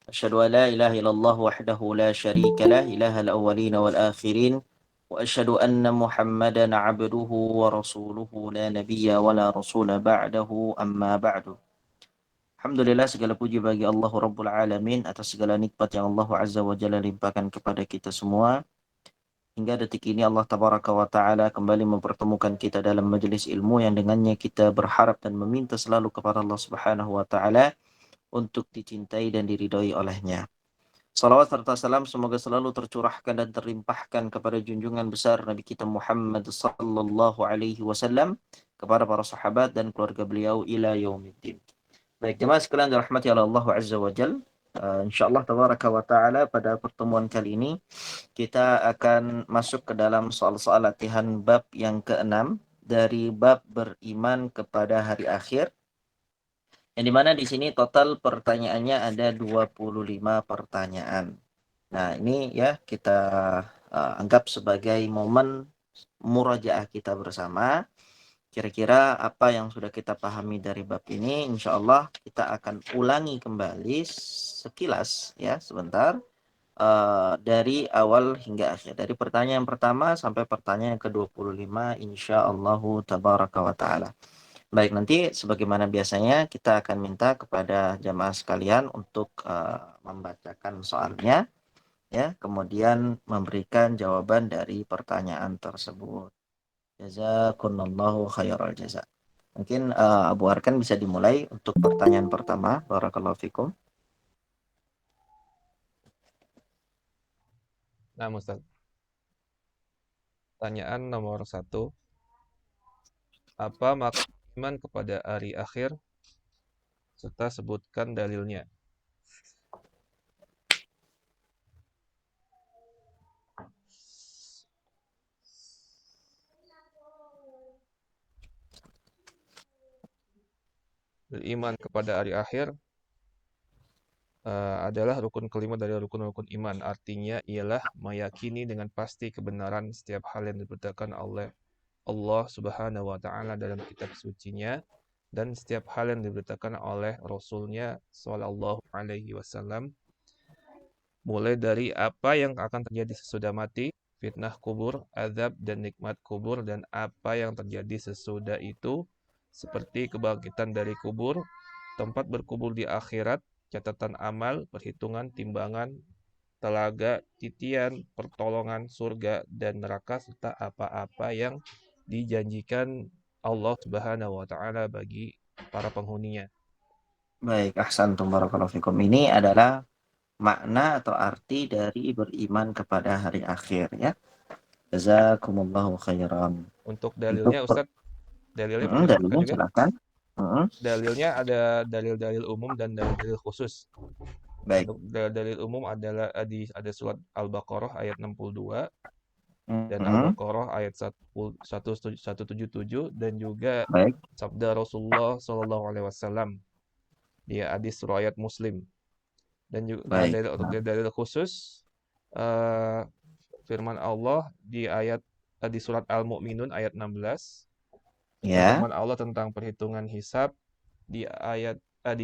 أشهد أن لا إله إلا الله وحده لا شريك له إله الأولين والآخرين وأشهد أن محمدا عبده ورسوله لا نبي ولا رسول بعده أما بعد. Alhamdulillah, segala puji bagi Allah Rabbul Alamin atas segala nikmat yang Allah Azza wa Jalla limpahkan kepada kita semua. Hingga detik ini Allah Tabaraka wa Ta'ala kembali mempertemukan kita dalam majelis ilmu yang dengannya kita berharap dan meminta selalu kepada Allah Subhanahu wa Ta'ala untuk dicintai dan diridhoi olehnya. Salawat serta salam semoga selalu tercurahkan dan terlimpahkan kepada junjungan besar Nabi kita Muhammad sallallahu alaihi wasallam, kepada para sahabat dan keluarga beliau ila yaumiddin. Baik, jemaah sekalian dirahmati oleh Allah Azza wa Jal. Insyaallah tabaraka wa taala pada pertemuan kali ini kita akan masuk ke dalam soal-soal latihan bab yang keenam dari bab beriman kepada hari akhir. Yang dimana di sini total pertanyaannya ada 25 pertanyaan. Nah, ini ya kita anggap sebagai momen murajaah kita bersama. Kira-kira apa yang sudah kita pahami dari bab ini, insya Allah kita akan ulangi kembali sekilas ya sebentar dari awal hingga akhir. Dari pertanyaan pertama sampai pertanyaan ke-25 insya Allah tabaraka wa ta'ala. Baik, nanti sebagaimana biasanya kita akan minta kepada jamaah sekalian untuk membacakan soalnya ya, kemudian memberikan jawaban dari pertanyaan tersebut. Jazakumullahu khairal jaza. Mungkin Abu Arkan bisa dimulai untuk pertanyaan pertama. Barakallahu fikum. Nah, Ustaz. Pertanyaan nomor 1. Apa makna iman kepada hari akhir serta sebutkan dalilnya? Beriman kepada hari akhir adalah rukun kelima dari rukun-rukun iman. Artinya ialah meyakini dengan pasti kebenaran setiap hal yang diberitakan oleh Allah Subhanahu wa Ta'ala dalam kitab sucinya dan setiap hal yang diberitakan oleh Rasulnya Shallallahu Alaihi Wasallam, mulai dari apa yang akan terjadi sesudah mati, fitnah kubur, azab dan nikmat kubur, dan apa yang terjadi sesudah itu, seperti kebangkitan dari kubur, tempat berkubur di akhirat, catatan amal, perhitungan, timbangan, telaga, titian, pertolongan, surga, dan neraka, serta apa-apa yang dijanjikan Allah Subhanahu wa Ta'ala bagi para penghuninya. Baik, ahsantum barakallahu fikum. Ini adalah makna atau arti dari beriman kepada hari akhir ya. Jazakumullahu khairan. Untuk Untuk dalilnya, Ustadz, dalilnya perlu disebutkan dalilnya juga. silakan. Dalilnya ada dalil-dalil umum dan dalil-dalil khusus. Baik. Untuk dalil umum adalah ada surat Al-Baqarah ayat 62 dan Mm-mm. Al-Baqarah ayat 177 dan juga Baik. sabda Rasulullah Shallallahu Alaihi Wasallam di hadis riwayat Muslim. Dan juga Baik. untuk dalil khusus firman Allah di surat Al-Mu'minun ayat 16 dan Ya. firman Allah tentang perhitungan hisab di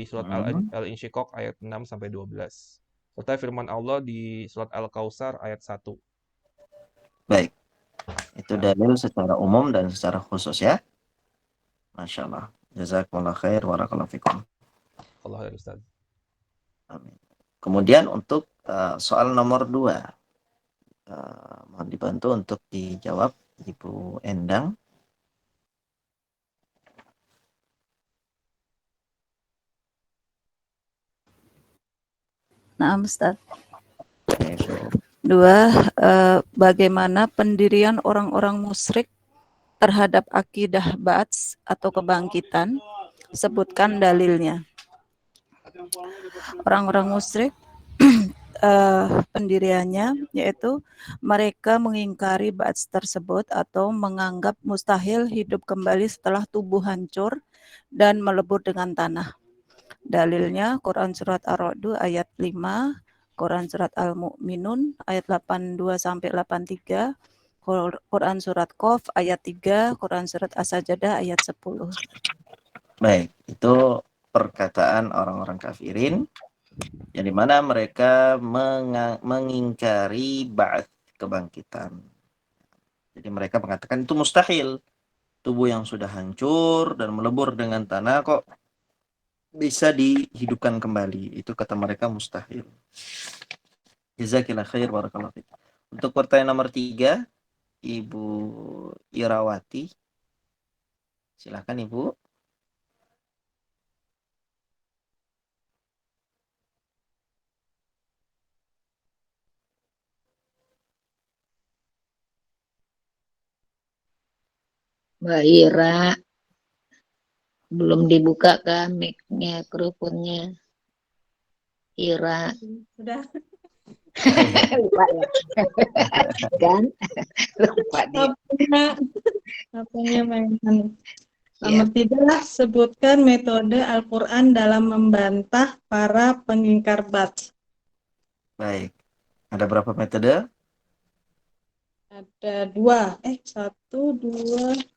surat Al-Insyiqaq ayat 6 sampai 12. Serta firman Allah di surat Al-Kautsar ayat 1. Baik. Itu dalil secara umum dan secara khusus ya. Masya Allah. Jazakumullah khair. Barakallahu fikum. Allah ya Ustaz. Amin. Kemudian untuk soal nomor 2. Mohon dibantu untuk dijawab Ibu Endang. Nah, Ustaz. 2. Bagaimana pendirian orang-orang musyrik terhadap akidah Ba'ats atau kebangkitan? Sebutkan dalilnya. Orang-orang musyrik pendiriannya yaitu mereka mengingkari Ba'ats tersebut atau menganggap mustahil hidup kembali setelah tubuh hancur dan melebur dengan tanah. Dalilnya Quran surat Ar-Ra'd ayat 5, Quran surat Al-Mu'minun ayat 82 sampai 83, Quran surat Qaf ayat 3, Quran surat As-Sajdah ayat 10. Baik, itu perkataan orang-orang kafirin yang dimana mereka mengingkari ba'ats, kebangkitan. Jadi mereka mengatakan itu mustahil. Tubuh yang sudah hancur dan melebur dengan tanah kok bisa dihidupkan kembali. Itu kata mereka mustahil. Jazakillah khair, barakallahu fiik. Untuk pertanyaan nomor 3, Ibu Irawati. Silakan Ibu. Mbak Ira, belum dibuka kan mic-nya, mikrofonnya. Ira. Sudah. Lupa ya. Kan? Lupa dia. Apanya mainan. Nomor 3, sebutkan metode Al-Quran dalam membantah para pengingkar ba'ats. Baik. Ada berapa metode? Ada 2. 1, 2.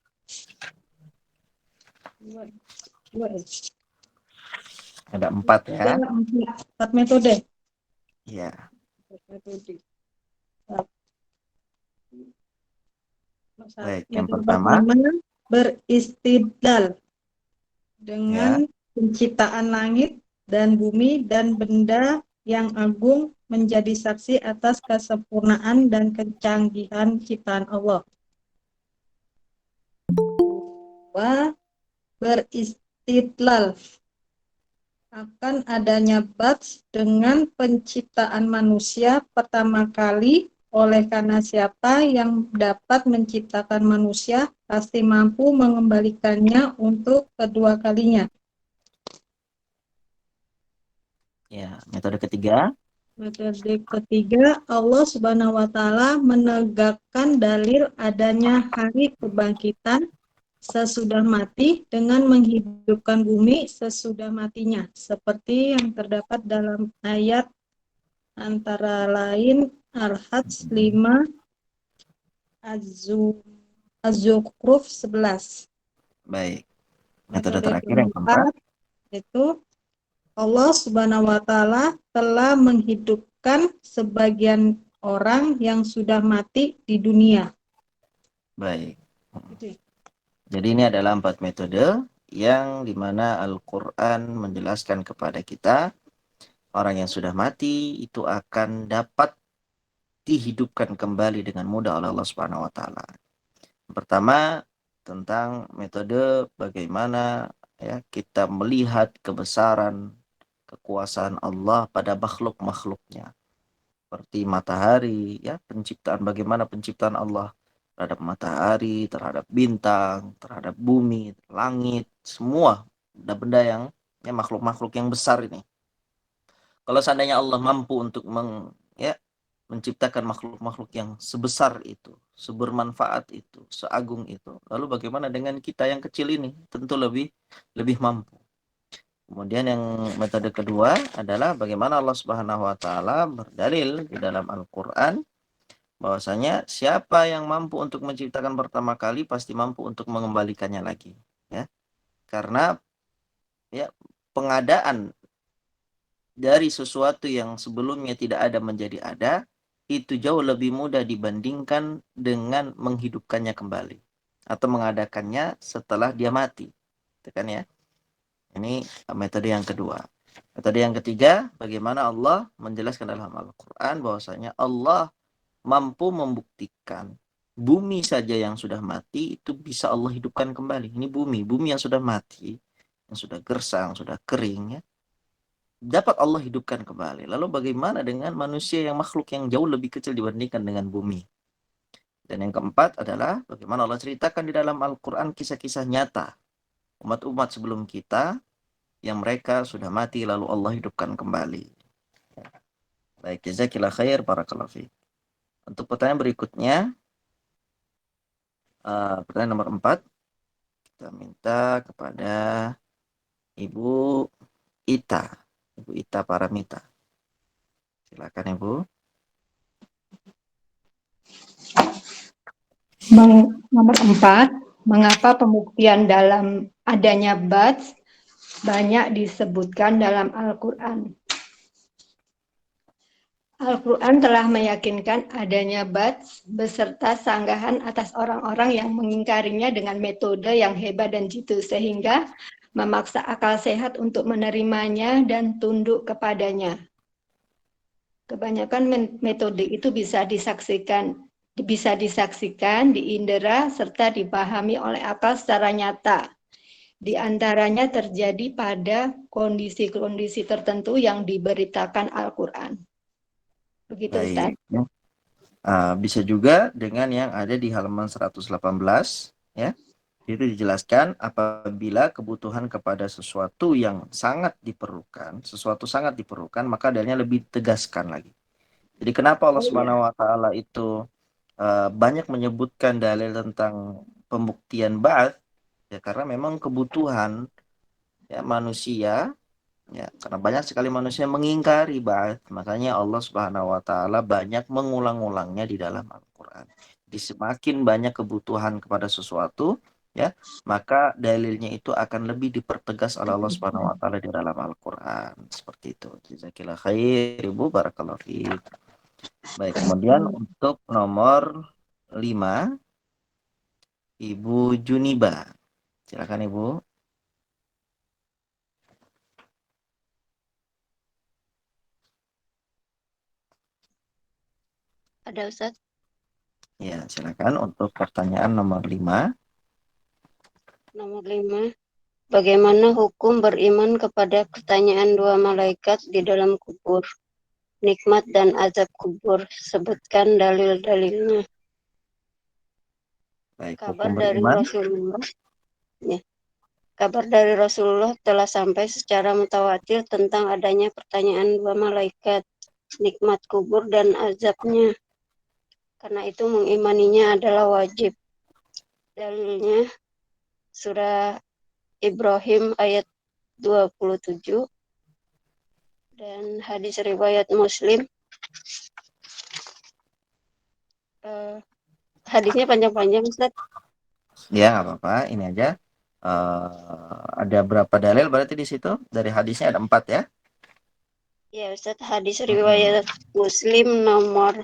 2. Ada 4 ya. 4 metode. Iya. Metode. Baik, yang Metode pertama beristidlal dengan penciptaan langit dan bumi dan benda yang agung menjadi saksi atas kesempurnaan dan kecanggihan ciptaan Allah. Beristidlal akan adanya ba'ats dengan penciptaan manusia pertama kali, oleh karena siapa yang dapat menciptakan manusia pasti mampu mengembalikannya untuk kedua kalinya. Ya, metode ketiga. Metode ketiga, Allah Subhanahu wa Ta'ala menegakkan dalil adanya hari kebangkitan sesudah mati dengan menghidupkan bumi sesudah matinya, seperti yang terdapat dalam ayat antara lain Al-Hajj 5, Az-Zukhruf 11. Baik. Metode terakhir yang keempat itu Allah Subhanahu wa Ta'ala telah menghidupkan sebagian orang yang sudah mati di dunia. Baik. Jadi ini adalah 4 metode yang dimana Al-Quran menjelaskan kepada kita orang yang sudah mati itu akan dapat dihidupkan kembali dengan mudah oleh Allah Subhanahu wa Ta'ala. Pertama, tentang metode bagaimana ya kita melihat kebesaran kekuasaan Allah pada makhluk-makhluknya. Seperti matahari, ya, bagaimana penciptaan Allah terhadap matahari, terhadap bintang, terhadap bumi, langit, semua benda-benda yang makhluk-makhluk yang besar ini. Kalau seandainya Allah mampu untuk menciptakan makhluk-makhluk yang sebesar itu, sebermanfaat itu, seagung itu, lalu bagaimana dengan kita yang kecil ini? Tentu lebih mampu. Kemudian yang metode kedua adalah bagaimana Allah Subhanahu wa Ta'ala berdalil di dalam Al-Quran bahwasanya siapa yang mampu untuk menciptakan pertama kali pasti mampu untuk mengembalikannya lagi, ya. Karena ya pengadaan dari sesuatu yang sebelumnya tidak ada menjadi ada itu jauh lebih mudah dibandingkan dengan menghidupkannya kembali atau mengadakannya setelah dia mati. Itu kan ya. Ini metode yang kedua. Metode yang ketiga, bagaimana Allah menjelaskan dalam Al-Quran bahwasanya Allah mampu membuktikan bumi saja yang sudah mati itu bisa Allah hidupkan kembali. Ini bumi yang sudah mati, yang sudah gersang, sudah kering, ya, dapat Allah hidupkan kembali. Lalu bagaimana dengan manusia yang makhluk yang jauh lebih kecil dibandingkan dengan bumi? Dan yang keempat adalah bagaimana Allah ceritakan di dalam Al-Quran kisah-kisah nyata umat-umat sebelum kita yang mereka sudah mati lalu Allah hidupkan kembali. Baik, jazakillah khair, barakallahu fiik. Untuk pertanyaan berikutnya, pertanyaan nomor 4, kita minta kepada Ibu Ita Paramita. Silakan Ibu. Nomor 4, mengapa pembuktian dalam adanya ba'ats banyak disebutkan dalam Al-Quran? Al-Quran telah meyakinkan adanya bats beserta sanggahan atas orang-orang yang mengingkarinya dengan metode yang hebat dan jitu, sehingga memaksa akal sehat untuk menerimanya dan tunduk kepadanya. Kebanyakan metode itu bisa disaksikan, diindera, serta dipahami oleh akal secara nyata. Di antaranya terjadi pada kondisi-kondisi tertentu yang diberitakan Al-Quran. Begitu, Ustaz. Baik. Ya. Bisa juga dengan yang ada di halaman 118, ya. Itu dijelaskan apabila kebutuhan kepada sesuatu yang sangat diperlukan, maka dalilnya lebih ditegaskan lagi. Jadi kenapa Allah Subhanahu wa taala itu banyak menyebutkan dalil tentang pembuktian ba'ats, ya karena memang kebutuhan ya manusia, ya karena banyak sekali manusia mengingkari ba'ats, makanya Allah Subhanahu wa taala banyak mengulang-ulangnya di dalam Al-Qur'an. Jadi semakin banyak kebutuhan kepada sesuatu, ya, maka dalilnya itu akan lebih dipertegas oleh Allah Subhanahu wa taala di dalam Al-Qur'an. Seperti itu. Jazakillah khair, Ibu, barakallahu fiik. Baik, kemudian untuk nomor 5, Ibu Juniba. Silakan, Ibu. Ada Ustaz? Ya, silakan untuk pertanyaan nomor 5. Nomor 5. Bagaimana hukum beriman kepada pertanyaan dua malaikat di dalam kubur? Nikmat dan azab kubur. Sebutkan dalil-dalilnya. Baik, Kabar hukum dari beriman. Rasulullah. Ya. Kabar dari Rasulullah telah sampai secara mutawatir tentang adanya pertanyaan dua malaikat, nikmat kubur dan azabnya. Karena itu mengimaninya adalah wajib. Dalilnya surah Ibrahim ayat 27 dan hadis riwayat Muslim. Hadisnya panjang-panjang, Ustaz. Ya, nggak apa-apa. Ini aja. Ada berapa dalil berarti di situ? Dari hadisnya ada 4 ya? Ya, Ustaz, hadis riwayat Muslim nomor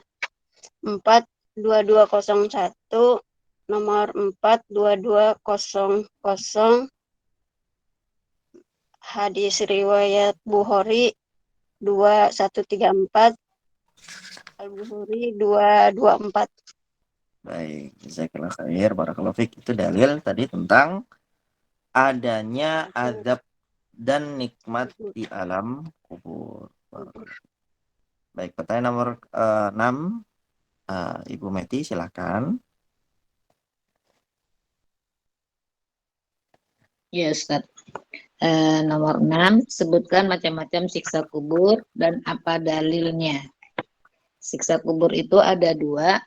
42201, nomor 42200, hadis riwayat Bukhari 2134, Al-Bukhari 224. Baik, jazakallahu khair, barakallahu fiik. Itu dalil tadi tentang adanya azab dan nikmat di alam kubur. Baik, pertanyaan nomor 6, Ibu Meti, silakan. Ya, Ustaz. Nomor 6, sebutkan macam-macam siksa kubur dan apa dalilnya. Siksa kubur itu ada 2.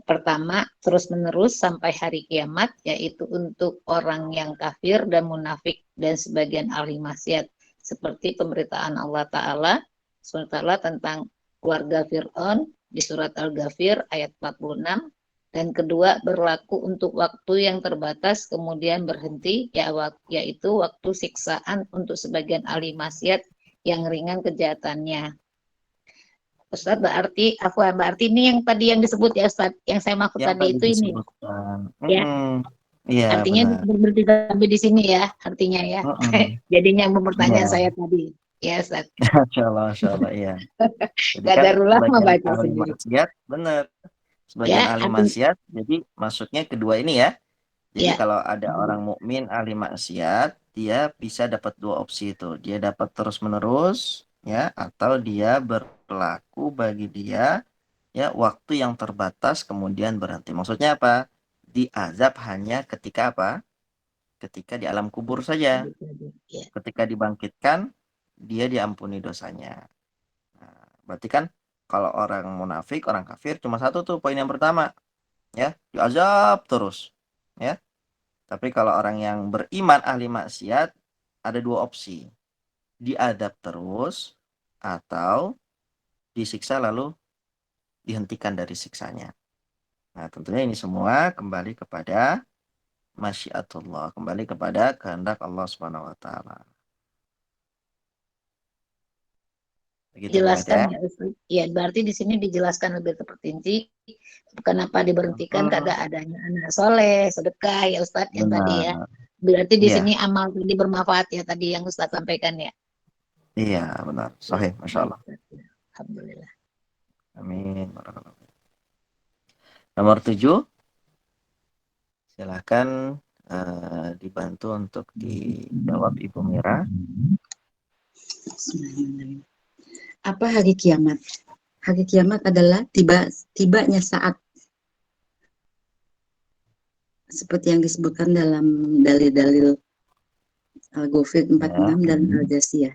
Pertama, terus-menerus sampai hari kiamat, yaitu untuk orang yang kafir dan munafik dan sebagian ahli maksiat. Seperti pemberitaan Allah Ta'ala tentang keluarga Fir'aun di surat Al-Ghafir ayat 46. Dan kedua, berlaku untuk waktu yang terbatas kemudian berhenti, yaitu waktu siksaan untuk sebagian ahli maksiat yang ringan kejahatannya. Ustaz, berarti ini yang tadi yang disebut ya Ustaz, yang saya maksud Yang tadi itu ini. Ya. Iya, Artinya benar. berarti sampai di sini ya, artinya ya. Jadinya pertanyaan saya tadi. Ya, Ustaz. Insyaallah, iya. Jadi kan Qadarullah membaca ahli sendiri. maksiat, benar. Sebagian Ya, ahli maksiat, jadi masuknya kedua ini ya. Jadi ya. kalau ada orang mukmin ahli maksiat, dia bisa dapat 2 opsi itu. Dia dapat terus-menerus, ya, atau dia berlaku bagi dia ya waktu yang terbatas kemudian berhenti. Maksudnya apa? Diazab hanya ketika apa? Ketika di alam kubur saja. Ya. Ketika dibangkitkan, dia diampuni dosanya. Nah, berarti kan kalau orang munafik, orang kafir cuma satu tuh poin yang pertama, ya, diazab terus, ya. Tapi kalau orang yang beriman ahli maksiat ada 2 opsi. Diadab terus atau disiksa lalu dihentikan dari siksanya. Nah, tentunya ini semua kembali kepada masyiatullah, kembali kepada kehendak Allah Subhanahu wa taala. Begitu Bu Meta Jelaskan ya. ya Ustaz. Ya, berarti di sini dijelaskan lebih terperinci kenapa diberhentikan Hmm, karena adanya anak soleh, sedekah ya Ustaz yang tadi ya. benar. Berarti di Iya, sini amal tadi bermanfaat ya tadi yang Ustaz sampaikan ya. iya benar. Ya, Sahih, Masya baik Allah. Ustaz. Ya, Alhamdulillah. Amin. Barakallahu. Nomor 7, silahkan dibantu untuk dijawab Ibu Mira. Bismillahirrahmanirrahim. Apa hari kiamat? Hari kiamat adalah tibanya saat seperti yang disebutkan dalam dalil-dalil Al-Ghafir 46 Ya, dan Al-Jasiyah.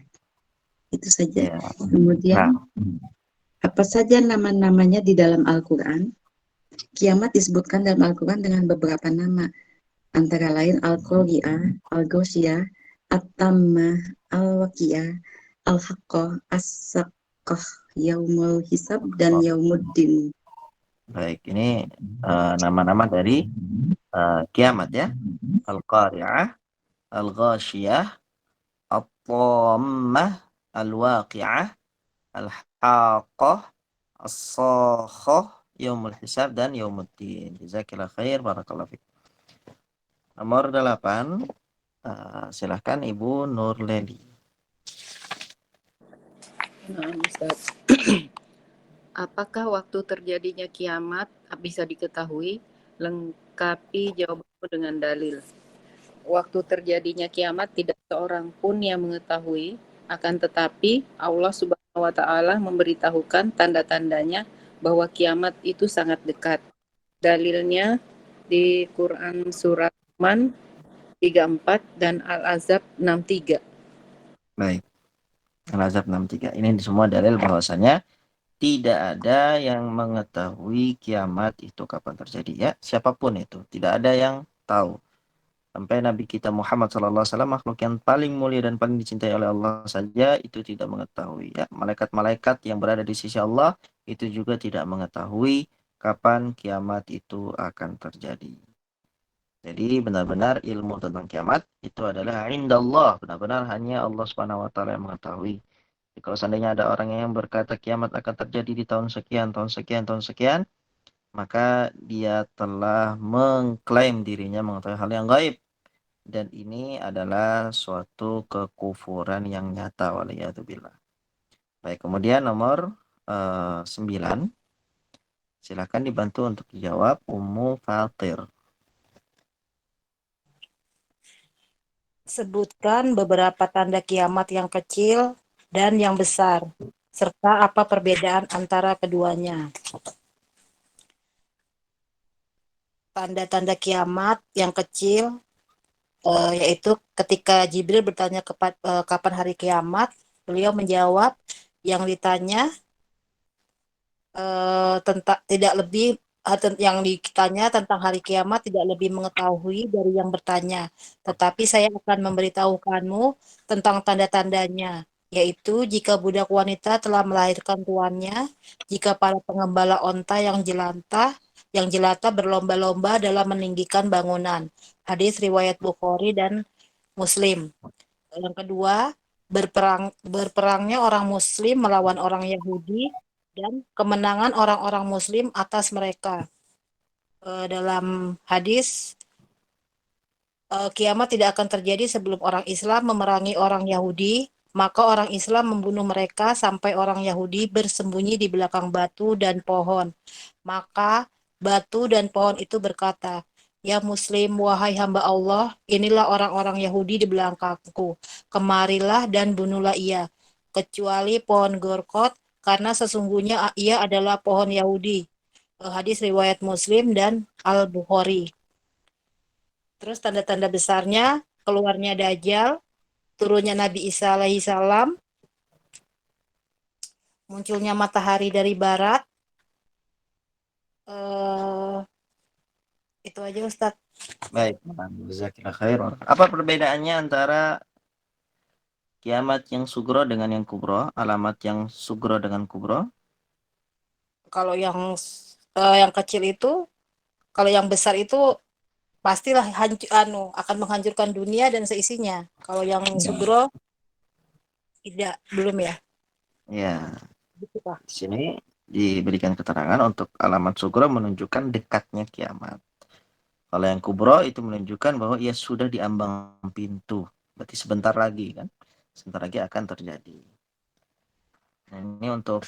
Itu saja. ya. Kemudian Nah, apa saja nama-namanya di dalam Al-Quran? Kiamat disebutkan dalam Al-Quran dengan beberapa nama, antara lain Al-Qari'ah, Al-Ghoshiyah, At-Tammah, Al-Waqi'ah, Al-Haqqah, As-Saqqah, Yaumul Hisab, dan Yaumuddin. baik. Ini nama-nama dari kiamat ya. Al-Qari'ah, Al-Ghashiyah, At-Tammah, Al-Waqi'ah, Al-Haqqah, As-Sakhah, Yaumul Hisab, dan Yaumuddin. Jazakillah khair, barakallahu fiik. Nomor 8, silahkan Ibu Nurleli. Nah, Ustaz. Apakah waktu terjadinya kiamat bisa diketahui? Lengkapi jawabanmu dengan dalil. Waktu terjadinya kiamat tidak seorang pun yang mengetahui, akan tetapi Allah Subhanahu wa taala memberitahukan tanda-tandanya bahwa kiamat itu sangat dekat. Dalilnya di Quran surat Man 34 dan Al-Ahzab 63. Baik. Al-Ahzab 63. Ini semua dalil bahwasanya tidak ada yang mengetahui kiamat itu kapan terjadi ya, siapapun itu, tidak ada yang tahu. Sampai Nabi kita Muhammad SAW, makhluk yang paling mulia dan paling dicintai oleh Allah saja itu tidak mengetahui ya. Malaikat-malaikat yang berada di sisi Allah itu juga tidak mengetahui kapan kiamat itu akan terjadi. Jadi benar-benar ilmu tentang kiamat itu adalah indallah, benar-benar hanya Allah Subhanahu wa taala yang mengetahui. Jadi kalau seandainya ada orang yang berkata kiamat akan terjadi di tahun sekian, tahun sekian, tahun sekian, maka dia telah mengklaim dirinya mengetahui hal yang gaib. Dan ini adalah suatu kekufuran yang nyata, waliyadzubillah. Baik, kemudian nomor 9. Silakan dibantu untuk dijawab Ummu Fatir. Sebutkan beberapa tanda kiamat yang kecil dan yang besar, serta apa perbedaan antara keduanya. Tanda-tanda kiamat yang kecil yaitu ketika Jibril bertanya kapan hari kiamat, beliau menjawab yang ditanya tentang tidak lebih yang ditanya tentang hari kiamat tidak lebih mengetahui dari yang bertanya, tetapi saya akan memberitahukanmu tentang tanda-tandanya, yaitu jika budak wanita telah melahirkan tuannya, jika para pengembala onta yang jelata berlomba-lomba dalam meninggikan bangunan. Hadis riwayat Bukhari dan Muslim. Yang kedua, berperangnya orang Muslim melawan orang Yahudi dan kemenangan orang-orang Muslim atas mereka. Dalam hadis, kiamat tidak akan terjadi sebelum orang Islam memerangi orang Yahudi, maka orang Islam membunuh mereka sampai orang Yahudi bersembunyi di belakang batu dan pohon. Maka batu dan pohon itu berkata, "Ya Muslim, wahai hamba Allah, inilah orang-orang Yahudi di belakangku. Kemarilah dan bunuhlah ia, kecuali pohon Gorkot, karena sesungguhnya ia adalah pohon Yahudi." Hadis riwayat Muslim dan Al-Bukhari. Terus tanda-tanda besarnya, keluarnya Dajjal, turunnya Nabi Isa alaihi salam, munculnya matahari dari barat. Itu aja Ustadz. Baik, jazakallah khair. Apa perbedaannya antara kiamat yang sugro dengan yang kubro, alamat yang sugro dengan kubro? Kalau yang kecil itu, kalau yang besar itu pastilah akan menghancurkan dunia dan seisinya. Kalau yang sugro tidak, belum ya. Ya, Gitu, Pak. di sini diberikan keterangan untuk alamat sugro menunjukkan dekatnya kiamat. Kalau yang kubro itu menunjukkan bahwa ia sudah di ambang pintu. Berarti sebentar lagi kan? Sebentar lagi akan terjadi. Nah, ini untuk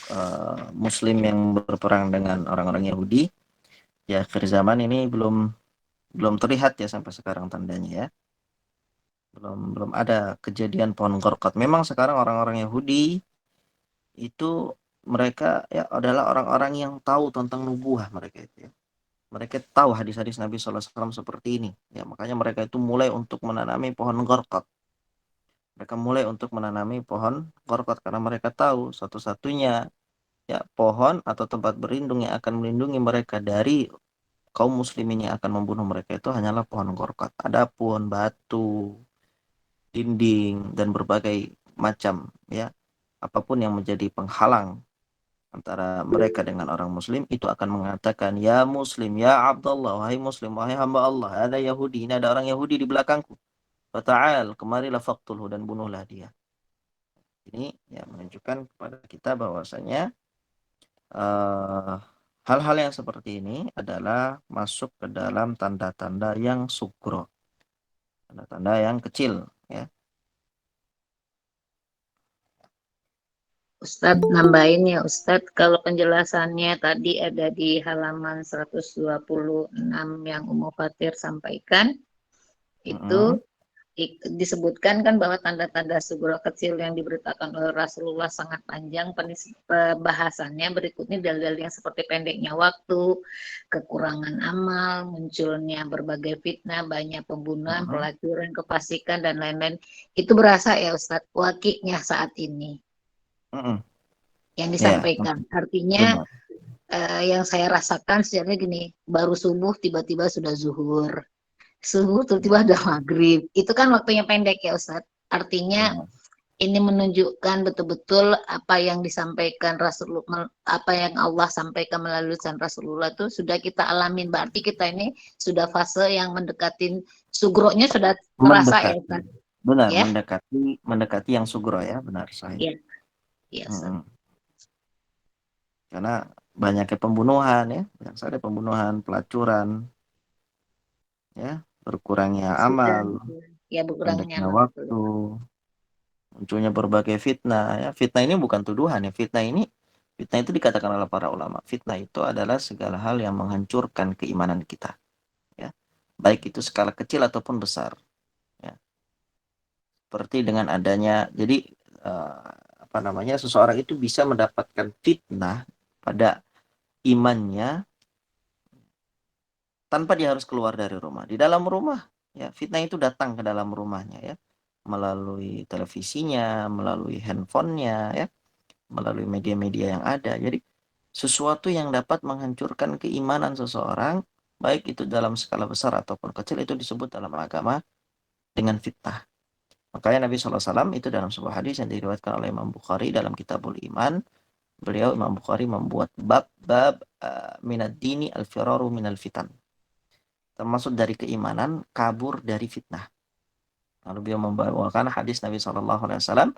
Muslim yang berperang dengan orang-orang Yahudi. Ya, akhir zaman ini belum terlihat ya sampai sekarang tandanya ya. Belum ada kejadian pohon Gorkot. Memang sekarang orang-orang Yahudi itu mereka ya adalah orang-orang yang tahu tentang nubuah mereka itu ya. Mereka tahu hadis-hadis Nabi SAW seperti ini. Ya, makanya mereka itu mulai untuk menanami pohon Gorkot. Mereka mulai untuk menanami pohon Gorkot karena mereka tahu satu-satunya ya pohon atau tempat berlindung yang akan melindungi mereka dari kaum muslimin yang akan membunuh mereka itu hanyalah pohon Gorkot. Adapun batu, dinding dan berbagai macam ya apapun yang menjadi penghalang antara mereka dengan orang muslim itu akan mengatakan ya muslim ya Abdullah wahai muslim wahai hamba Allah ada Yahudi ini ada orang Yahudi di belakangku fata'al kemarilah faqtulhu dan bunuhlah dia. Ini ya menunjukkan kepada kita bahwasanya hal-hal yang seperti ini adalah masuk ke dalam tanda-tanda yang sugro, tanda-tanda yang kecil ya. Ustadz nambahin ya Ustadz, kalau penjelasannya tadi ada di halaman 126 yang Ummu Fatir sampaikan, itu disebutkan kan bahwa tanda-tanda sugro kecil yang diberitakan oleh Rasulullah sangat panjang bahasannya. Berikutnya dalil yang seperti pendeknya waktu, kekurangan amal, munculnya berbagai fitnah, banyak pembunuhan, pelacuran, kefasikan, dan lain-lain. Itu berasa ya Ustadz, wakiknya saat ini yang disampaikan. Artinya yang saya rasakan sebenarnya gini, baru subuh tiba-tiba sudah zuhur. Subuh tiba-tiba ada maghrib. Itu kan waktunya pendek ya Ustadz. Artinya ini menunjukkan betul-betul apa yang disampaikan Rasulullah, apa yang Allah sampaikan melalui lisan Rasulullah itu sudah kita alamin. Berarti kita ini sudah fase yang mendekatin sugronya sudah terasa ya Ustadz. Benar, ya? mendekati yang sugro ya, benar saya. Iya, Karena banyaknya pembunuhan ya, banyak sekali pembunuhan, pelacuran, ya, berkurangnya amal, ya berkurangnya pendeknya amal. waktu, munculnya berbagai fitnah ya. Fitnah ini bukan tuduhan ya, fitnah itu dikatakan oleh para ulama. Fitnah itu adalah segala hal yang menghancurkan keimanan kita. Ya. Baik itu skala kecil ataupun besar. Ya. Seperti dengan adanya, jadi seseorang itu bisa mendapatkan fitnah pada imannya tanpa dia harus keluar dari rumah. Di dalam rumah, ya fitnah itu datang ke dalam rumahnya ya, melalui televisinya, melalui handphonenya ya, melalui media-media yang ada. Jadi sesuatu yang dapat menghancurkan keimanan seseorang, baik itu dalam skala besar ataupun kecil, itu disebut dalam agama dengan fitnah. Makanya Nabi SAW itu dalam sebuah hadis yang diriwayatkan oleh Imam Bukhari dalam Kitabul Iman, Imam Bukhari membuat bab minad dini al-firaru minal fitan. Termasuk dari keimanan kabur dari fitnah. Lalu beliau membawakan hadis Nabi SAW,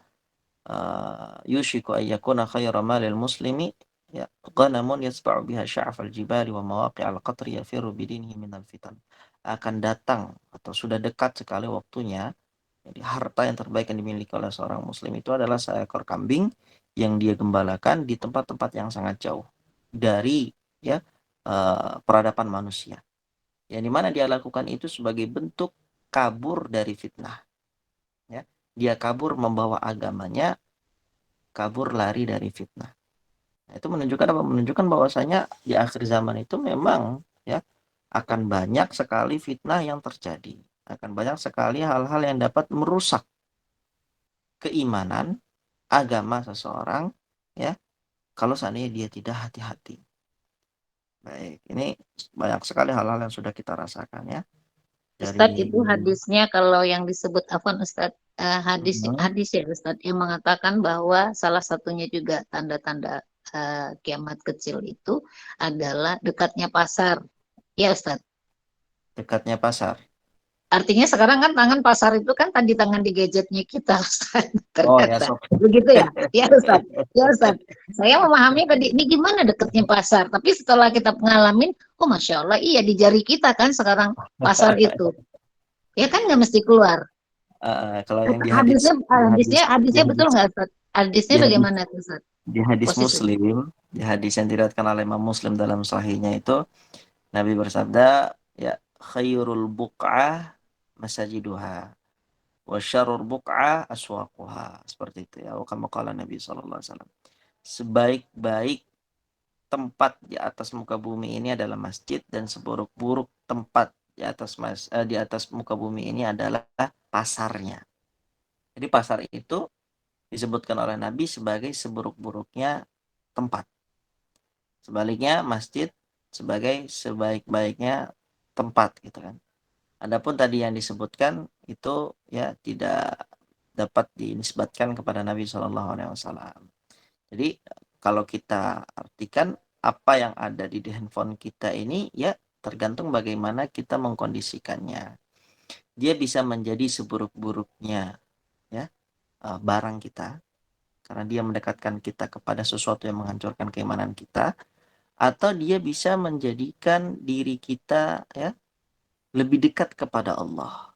yushiku ayyakuna khayra malil muslimi ya ghanamun yasba'u biha sya'fal jibali wa mawaqi'al qatri yafiru bidinihi minal fitan. Akan datang atau sudah dekat sekali waktunya. Jadi harta yang terbaik yang dimiliki oleh seorang muslim itu adalah seekor kambing yang dia gembalakan di tempat-tempat yang sangat jauh dari ya peradaban manusia. Yang dimana dia lakukan itu sebagai bentuk kabur dari fitnah. Ya, dia kabur membawa agamanya, kabur lari dari fitnah. Nah, itu menunjukkan apa? Menunjukkan bahwasanya di akhir zaman itu memang ya akan banyak sekali fitnah yang terjadi. Akan banyak sekali hal-hal yang dapat merusak keimanan agama seseorang ya kalau seandainya dia tidak hati-hati. Baik, ini banyak sekali hal-hal yang sudah kita rasakan ya. Ustadz, itu hadisnya kalau yang disebut Afwan Ustadz, hadis ya Ustadz yang mengatakan bahwa salah satunya juga tanda-tanda kiamat kecil itu adalah dekatnya pasar. Ya Ustadz. Dekatnya pasar. Artinya sekarang kan tangan pasar itu kan tadi tangan di gadgetnya kita, Ustaz. Oh ya, Ternyata. Sof. Begitu ya? Ya, Ustaz. Ya, Ustaz. Saya memahami tadi, ini gimana deketnya pasar. Tapi setelah kita pengalamin, oh Masya Allah, iya di jari kita kan sekarang pasar itu. Ya kan nggak mesti keluar. Kalau yang Hadisnya, di hadisnya betul hadis nggak, Ustaz? Hadisnya di hadis bagaimana, Ustaz? di hadis Posisi. Muslim, di hadis yang diriwayatkan oleh Imam Muslim dalam sahihnya itu Nabi bersabda, ya khairul buq'ah masajiduha wa syarrul buq'ah aswaquha. Seperti itu ya. Kama qala Nabi sallallahu alaihi wasallam. Sebaik-baik tempat di atas muka bumi ini adalah masjid, dan seburuk-buruk tempat di atas muka bumi ini adalah pasarnya. Jadi pasar itu disebutkan oleh Nabi sebagai seburuk-buruknya tempat. Sebaliknya masjid sebagai sebaik-baiknya tempat gitu kan. Adapun tadi yang disebutkan itu ya tidak dapat dinisbatkan kepada Nabi Shallallahu Alaihi Wasallam. Jadi kalau kita artikan apa yang ada di handphone kita ini ya tergantung bagaimana kita mengkondisikannya. Dia bisa menjadi seburuk-buruknya ya barang kita karena dia mendekatkan kita kepada sesuatu yang menghancurkan keimanan kita, atau dia bisa menjadikan diri kita ya lebih dekat kepada Allah.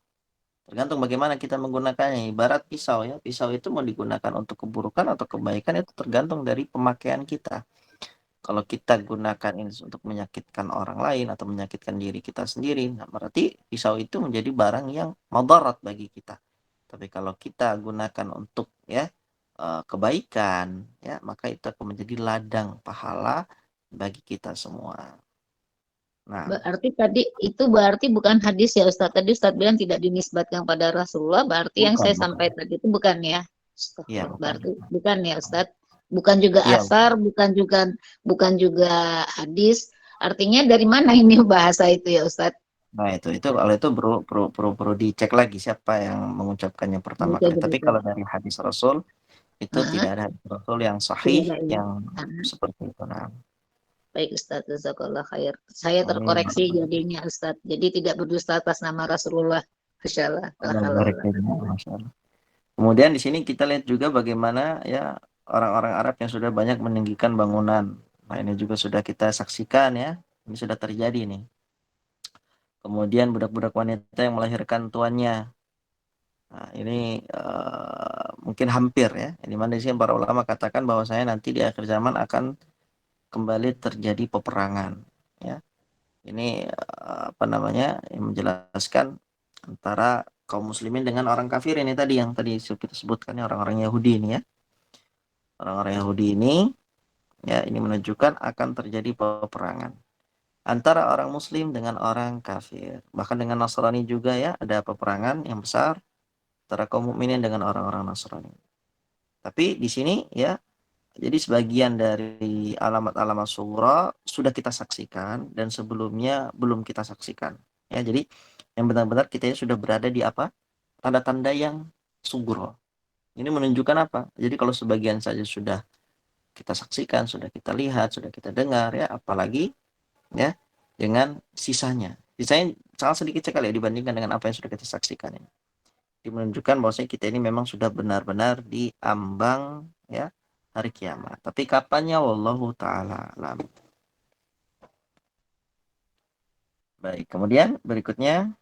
Tergantung bagaimana kita menggunakannya. Ibarat pisau ya, pisau itu mau digunakan untuk keburukan atau kebaikan itu tergantung dari pemakaian kita. Kalau kita gunakan ini untuk menyakitkan orang lain atau menyakitkan diri kita sendiri, nah berarti pisau itu menjadi barang yang madarat bagi kita. Tapi kalau kita gunakan untuk ya kebaikan, ya maka itu akan menjadi ladang pahala bagi kita semua. Nah, Berarti bukan hadis ya, Ustaz. Tadi Ustaz bilang tidak dinisbatkan pada Rasulullah, berarti yang saya sampaikan tadi itu bukan ya. Iya, bukan. Berarti bukan ya, Ustaz. Bukan juga Iya, asar, bukan juga hadis. Artinya dari mana ini bahasa itu ya, Ustaz? Nah itu kalau itu perlu dicek lagi siapa yang mengucapkannya pertama kali. Tapi kalau dari hadis Rasul itu tidak ada hadis Rasul yang sahih yang seperti itu. Nah, baik Ustaz, jazakallah khair. Saya terkoreksi jadinya Ustaz. Jadi tidak berdusta atas nama Rasulullah. Masya Allah. Kemudian di sini kita lihat juga bagaimana ya orang-orang Arab yang sudah banyak meninggikan bangunan. Nah ini juga sudah kita saksikan ya. Ini sudah terjadi nih. Kemudian budak-budak wanita yang melahirkan tuannya. Nah, ini mungkin hampir ya. Di mana di sini para ulama katakan bahwa saya nanti di akhir zaman akan kembali terjadi peperangan. Ya, ini yang menjelaskan antara kaum muslimin dengan orang kafir ini tadi yang tadi kita sebutkan ya, orang-orang Yahudi ini ya. Orang-orang Yahudi ini ya ini menunjukkan akan terjadi peperangan antara orang muslim dengan orang kafir. Bahkan dengan Nasrani juga ya ada peperangan yang besar antara kaum mukminin dengan orang-orang Nasrani. Tapi di sini ya jadi sebagian dari alamat-alamat sughra sudah kita saksikan dan sebelumnya belum kita saksikan. Ya, jadi yang benar-benar kita sudah berada di apa? Tanda-tanda yang sughra. Ini menunjukkan apa? Jadi kalau sebagian saja sudah kita saksikan, sudah kita lihat, sudah kita dengar ya, apalagi ya dengan sisanya. Sisanya sangat sedikit sekali ya dibandingkan dengan apa yang sudah kita saksikan ini. Ini menunjukkan bahwasanya kita ini memang sudah benar-benar di ambang ya hari kiamat. Tapi kapannya wallahu taala alam. Baik, kemudian berikutnya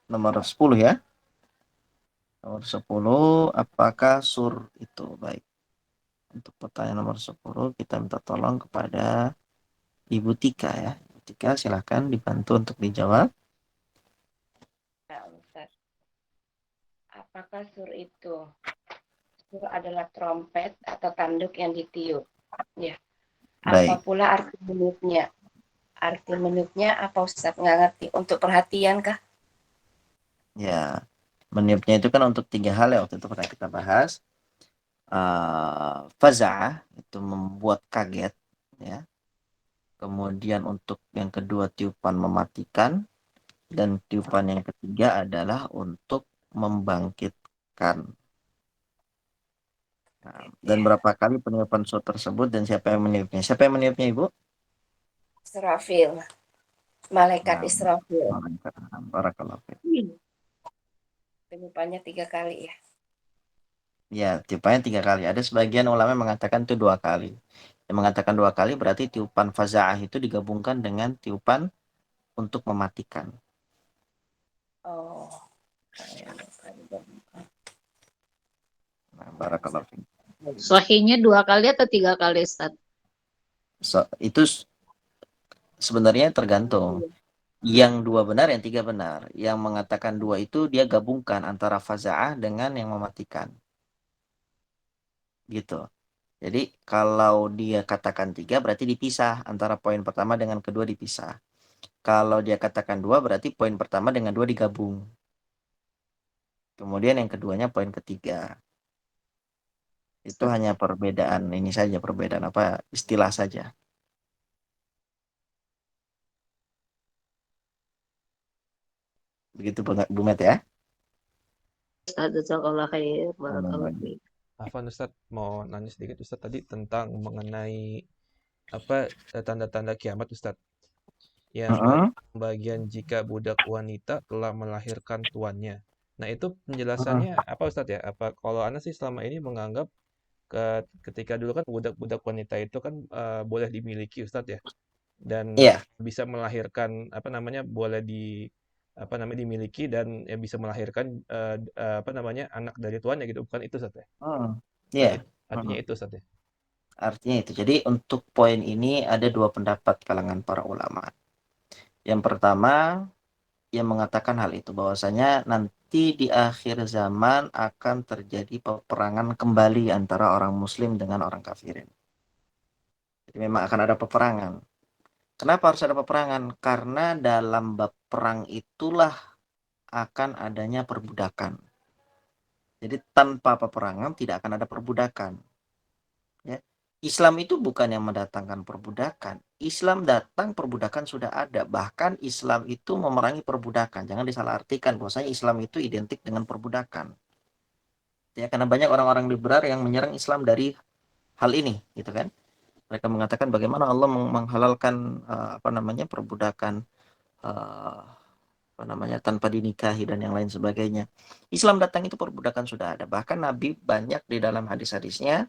nomor 10 ya. Nomor 10, apakah sur itu? Baik. Untuk pertanyaan nomor 10 kita minta tolong kepada Ibu Tika ya. Ibu Tika silahkan dibantu untuk dijawab. Ya, Ustaz. Apakah sur itu? Sur adalah trompet atau tanduk yang ditiup. Ya. Baik. Apa pula arti menutnya? Arti menutnya apa Ustaz? Nggak ngerti. Untuk perhatian kah? Ya, meniupnya itu kan untuk 3 hal ya, waktu itu pernah kita bahas. Faza'ah itu membuat kaget ya. Kemudian untuk yang kedua tiupan mematikan, dan tiupan yang ketiga adalah untuk membangkitkan. Nah, dan berapa kali peniupan sur tersebut dan siapa yang meniupnya? Siapa yang meniupnya, Ibu? Serafil. Malaikat Nah, Israfil. barakallahu fiik. Penyimpannya 3 kali ya. Ya, tiupannya 3 kali. Ada sebagian ulama yang mengatakan itu 2 kali. Yang mengatakan 2 kali berarti tiupan fazaah itu digabungkan dengan tiupan untuk mematikan. Oh. Nah, barakallahu fiik. Sahihnya 2 kali atau 3 kali, Ustaz? Itu sebenarnya tergantung. Yang 2 benar, yang 3 benar. Yang mengatakan 2 itu dia gabungkan antara fazaah dengan yang mematikan. Gitu. Jadi kalau dia katakan 3 berarti dipisah. Antara poin pertama dengan kedua dipisah. Kalau dia katakan 2 berarti poin pertama dengan 2 digabung. Kemudian yang keduanya poin ketiga. Itu hanya perbedaan ini saja, perbedaan apa istilah saja. Begitu Bu Met ya. Ustaz, jazakallah khair, barakallahu fiik. Afwan Ustaz, mau nanya sedikit Ustaz tadi tentang mengenai apa tanda-tanda kiamat Ustaz. Yang bagian jika budak wanita telah melahirkan tuannya. Nah, itu penjelasannya apa Ustaz ya? Apa kalau Anda sih selama ini menganggap ketika dulu kan budak-budak wanita itu kan boleh dimiliki Ustaz ya. Dan bisa melahirkan apa namanya boleh dimiliki dan bisa melahirkan apa namanya anak dari tuannya gitu, bukan itu Ustaz ya? Iya. Artinya itu Ustaz ya. Artinya itu. Jadi untuk poin ini ada 2 pendapat kalangan para ulama. Yang pertama yang mengatakan hal itu bahwasanya nanti di akhir zaman akan terjadi peperangan kembali antara orang muslim dengan orang kafirin. Jadi memang akan ada peperangan. Kenapa harus ada peperangan? Karena dalam bab perang itulah akan adanya perbudakan. Jadi tanpa peperangan tidak akan ada perbudakan. Ya. Islam itu bukan yang mendatangkan perbudakan. Islam datang, perbudakan sudah ada. Bahkan Islam itu memerangi perbudakan. Jangan disalahartikan bahwasanya Islam itu identik dengan perbudakan. Ya, karena banyak orang-orang liberal yang menyerang Islam dari hal ini, gitu kan? Mereka mengatakan bagaimana Allah menghalalkan perbudakan tanpa dinikahi dan yang lain sebagainya. Islam datang itu perbudakan sudah ada. Bahkan Nabi banyak di dalam hadis-hadisnya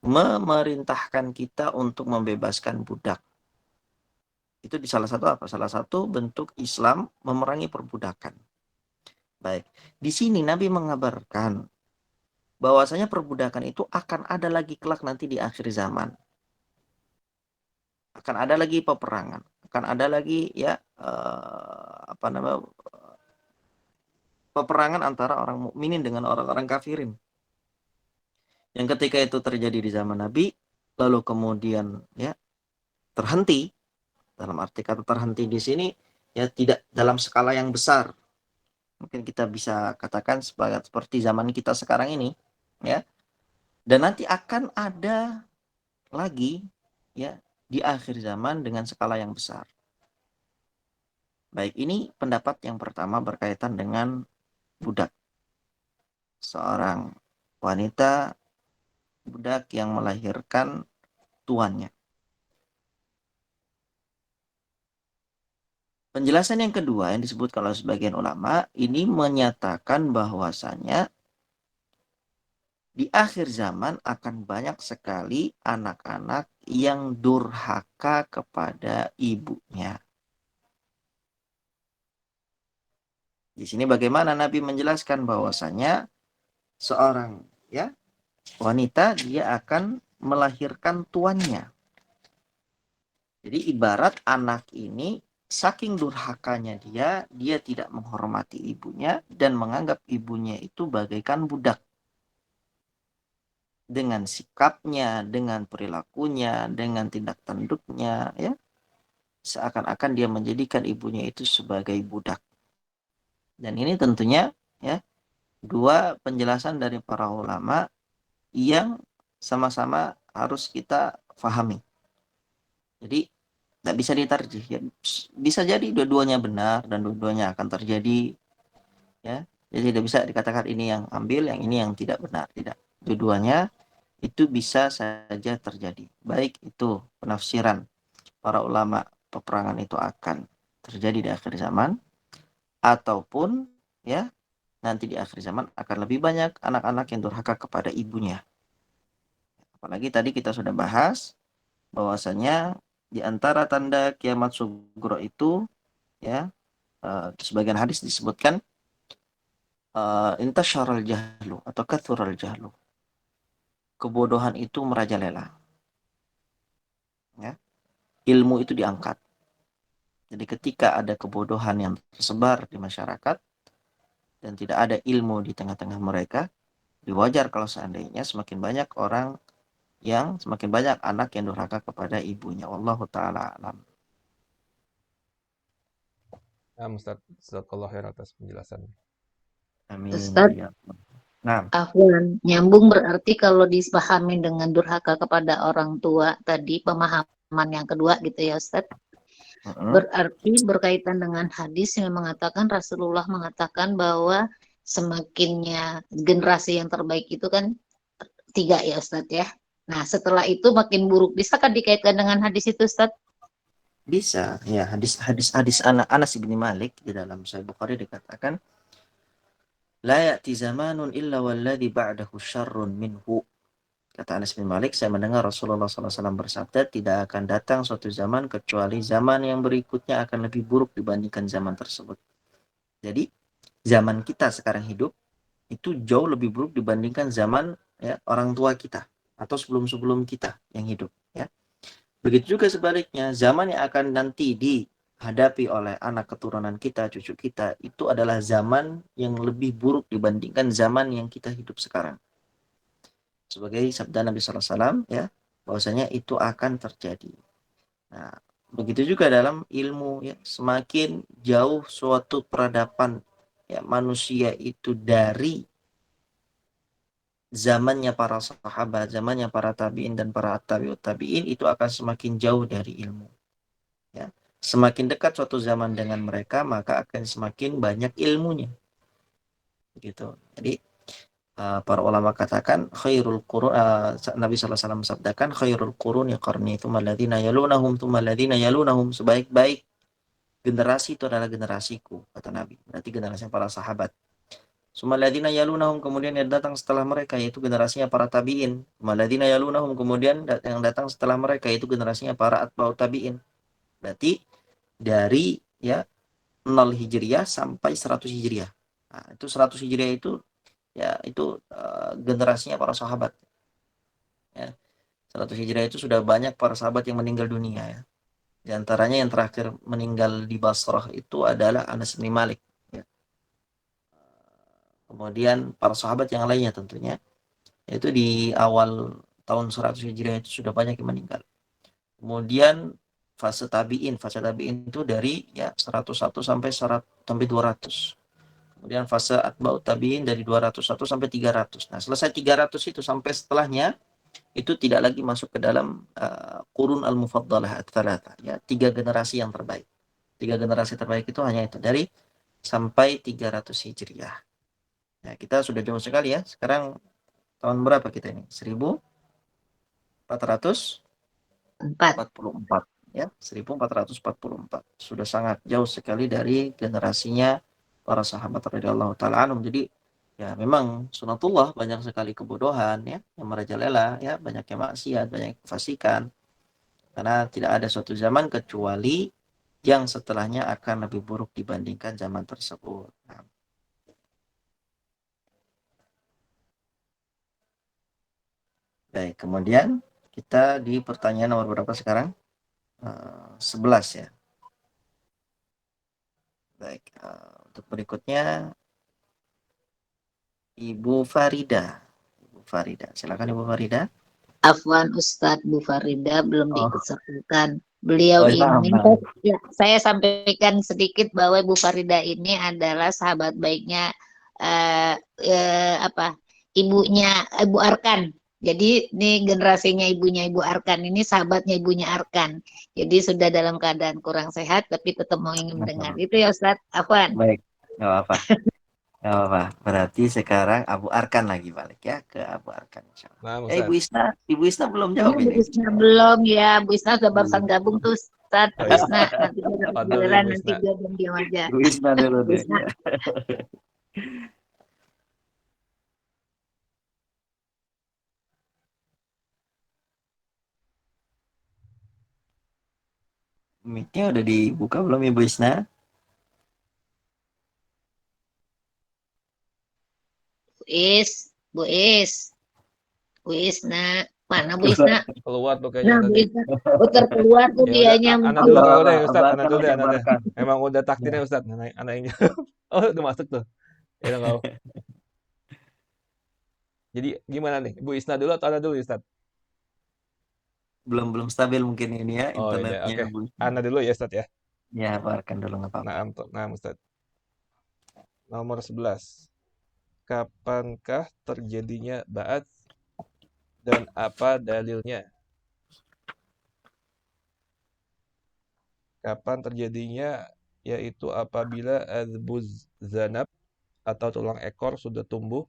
memerintahkan kita untuk membebaskan budak. Itu di salah satu apa? Salah satu bentuk Islam memerangi perbudakan. Baik, di sini Nabi mengabarkan bahwasanya perbudakan itu akan ada lagi kelak nanti di akhir zaman. Akan ada lagi peperangan, akan ada lagi peperangan antara orang mukminin dengan orang-orang kafirin. Yang ketika itu terjadi di zaman Nabi, lalu kemudian terhenti, dalam arti kata terhenti di sini tidak dalam skala yang besar. Mungkin kita bisa katakan seperti zaman kita sekarang ini, ya. Dan nanti akan ada lagi di akhir zaman dengan skala yang besar. Baik, ini pendapat yang pertama berkaitan dengan budak. Seorang wanita budak yang melahirkan tuannya. Penjelasan yang kedua yang disebutkan oleh sebagian ulama ini menyatakan bahwasanya di akhir zaman akan banyak sekali anak-anak yang durhaka kepada ibunya. Di sini bagaimana Nabi menjelaskan bahwasanya seorang wanita dia akan melahirkan tuannya. Jadi ibarat anak ini saking durhakanya dia tidak menghormati ibunya dan menganggap ibunya itu bagaikan budak. Dengan sikapnya, dengan perilakunya, dengan tindak tanduknya, seakan-akan dia menjadikan ibunya itu sebagai budak. Dan ini tentunya dua penjelasan dari para ulama yang sama-sama harus kita fahami. Jadi tidak bisa ditarjih. Bisa jadi dua-duanya benar dan dua-duanya akan terjadi. Jadi tidak bisa dikatakan ini yang ambil, yang ini yang tidak benar. Tidak. Dua-duanya itu bisa saja terjadi. Baik itu penafsiran para ulama peperangan itu akan terjadi di akhir zaman, ataupun ya nanti di akhir zaman akan lebih banyak anak-anak yang durhaka kepada ibunya. Apalagi tadi kita sudah bahas bahwasanya di antara tanda kiamat sugro itu ya di sebagian hadis disebutkan intasyaral jahlu atau kathural jahlu. Kebodohan itu merajalela. Ya. Ilmu itu diangkat. Jadi ketika ada kebodohan yang tersebar di masyarakat dan tidak ada ilmu di tengah-tengah mereka, wajar kalau seandainya semakin banyak semakin banyak anak yang durhaka kepada ibunya. Wallahu ta'ala alam. Nah, Ustaz, jazakallahu khair atas penjelasannya. Amin. Ustaz, Ya. Nah, Afwan, nyambung berarti kalau disepahami dengan durhaka kepada orang tua tadi, pemahaman yang kedua gitu ya Ustaz. Berarti berkaitan dengan hadis yang mengatakan Rasulullah mengatakan bahwa semakinnya generasi yang terbaik itu kan 3 ya Ustaz ya. Nah setelah itu makin buruk. Bisakah dikaitkan dengan hadis itu Ustaz? bisa. Ya, hadis Anas bin Malik di dalam Sahih Bukhari dikatakan la ya'ti zamanun illa walladhi ba'dahu syarrun minhu. Kata Anas bin Malik, saya mendengar Rasulullah SAW bersabda, tidak akan datang suatu zaman kecuali zaman yang berikutnya akan lebih buruk dibandingkan zaman tersebut. Jadi, zaman kita sekarang hidup, itu jauh lebih buruk dibandingkan zaman ya, orang tua kita, atau sebelum-sebelum kita yang hidup. Ya. Begitu juga sebaliknya, zaman yang akan nanti dihadapi oleh anak keturunan kita, cucu kita, itu adalah zaman yang lebih buruk dibandingkan zaman yang kita hidup sekarang. Sebagai sabda Nabi SAW ya, bahwasanya itu akan terjadi. Nah, begitu juga dalam ilmu ya, semakin jauh suatu peradaban ya, manusia itu dari zamannya para sahabat, zamannya para tabi'in dan para tabi'ut tabi'in, itu akan semakin jauh dari ilmu. Ya. Semakin dekat suatu zaman dengan mereka, maka akan semakin banyak ilmunya. Gitu. Jadi para ulama katakan khairul qurun, Nabi SAW sabdakan khairul quruni qarni tsumma alladziina yalunahum tsumma alladziina yalunahum, sebaik-baik generasi itu adalah generasiku, kata Nabi. Berarti generasi para sahabat. Tsumma alladziina yalunahum, kemudian yang datang setelah mereka yaitu generasinya para tabi'in. Tsumma alladziina yalunahum, kemudian yang datang setelah mereka yaitu generasinya para atba'ut tabi'in. Berarti dari ya 0 Hijriah sampai 100 Hijriah. Nah, itu 100 Hijriah itu ya itu generasinya para sahabat. Ya. 100 Hijriah itu sudah banyak para sahabat yang meninggal dunia ya. Di antaranya yang terakhir meninggal di Basrah itu adalah Anas bin Malik. Ya. Kemudian para sahabat yang lainnya tentunya. Itu di awal tahun 100 Hijriah itu sudah banyak yang meninggal. Kemudian fase tabi'in itu dari ya 101 sampai 200. Kemudian fase atba'ut tabi'in dari 201 sampai 300. Nah, selesai 300 itu sampai setelahnya itu tidak lagi masuk ke dalam qurun al-mufaddalah at-thalatha, ya, 3 generasi yang terbaik. 3 generasi terbaik itu hanya itu dari sampai 300 Hijriah. Nah, kita sudah jauh sekali ya. Sekarang tahun berapa kita ini? 1444 ya, 1444. Sudah sangat jauh sekali dari generasinya para sahabat radhiyallahu taala anhum. Jadi ya memang sunatullah, banyak sekali kebodohan ya yang merajalela ya, banyaknya maksiat, banyak kefasikan. Karena tidak ada suatu zaman kecuali yang setelahnya akan lebih buruk dibandingkan zaman tersebut. Nah. Baik, kemudian kita di pertanyaan nomor berapa sekarang? 11 ya. Baik, untuk berikutnya Ibu Farida. Silakan Ibu Farida. Afwan Ustadz, Bu Farida belum diikutsertakan. Beliau ini, ya, saya sampaikan sedikit bahwa Bu Farida ini adalah sahabat baiknya ibunya Ibu Arkan. Jadi ini generasinya ibunya Ibu Arkan, ini sahabatnya ibunya Arkan. Jadi sudah dalam keadaan kurang sehat tapi tetap mau ingin mendengar. Itu ya Ustadz. Afwan. Baik, nggak apa-apa. Nggak apa-apa. Berarti sekarang Abu Arkan lagi balik ya ke Abu Arkan. Nah, Ibu Isna belum jawab ini. Bu Isna belum ya. Bu Isna sudah barusan gabung tuh Ustadz Oh ya, Isna, nanti dia apa dulu giliran Bu nanti Isna? dia diam aja. Bu Isna dulu Bu deh. Isna. Ya. Mic-nya udah dibuka belum ya Bu Isna? Bu Isna, mana Bu Isna? Keluar tuh kayaknya Nah, Bu tadi. Isna, putar keluar tuh Ya udah, dianya Ana mungkin. dulu kalau deh Allah, Ustadz, Ana abarkan dulu deh, aja, Ana deh. abarkan. Emang udah Ya. takdirnya Ustadz, Ana yang jawab. Oh, udah masuk tuh. Ya udah nggak apa. Jadi gimana nih? Bu Isna dulu atau Ana dulu Ustadz? Belum stabil mungkin ini ya Oh iya, internetnya oke. Bu Isna. Ana dulu ya Ustadz ya. Ya, abarkan dulu nggak apa-apa. Nah Ustadz. Nomor 11. Kapankah terjadinya ba'ats dan apa dalilnya? Kapan terjadinya? Yaitu apabila azbuz zanab atau tulang ekor sudah tumbuh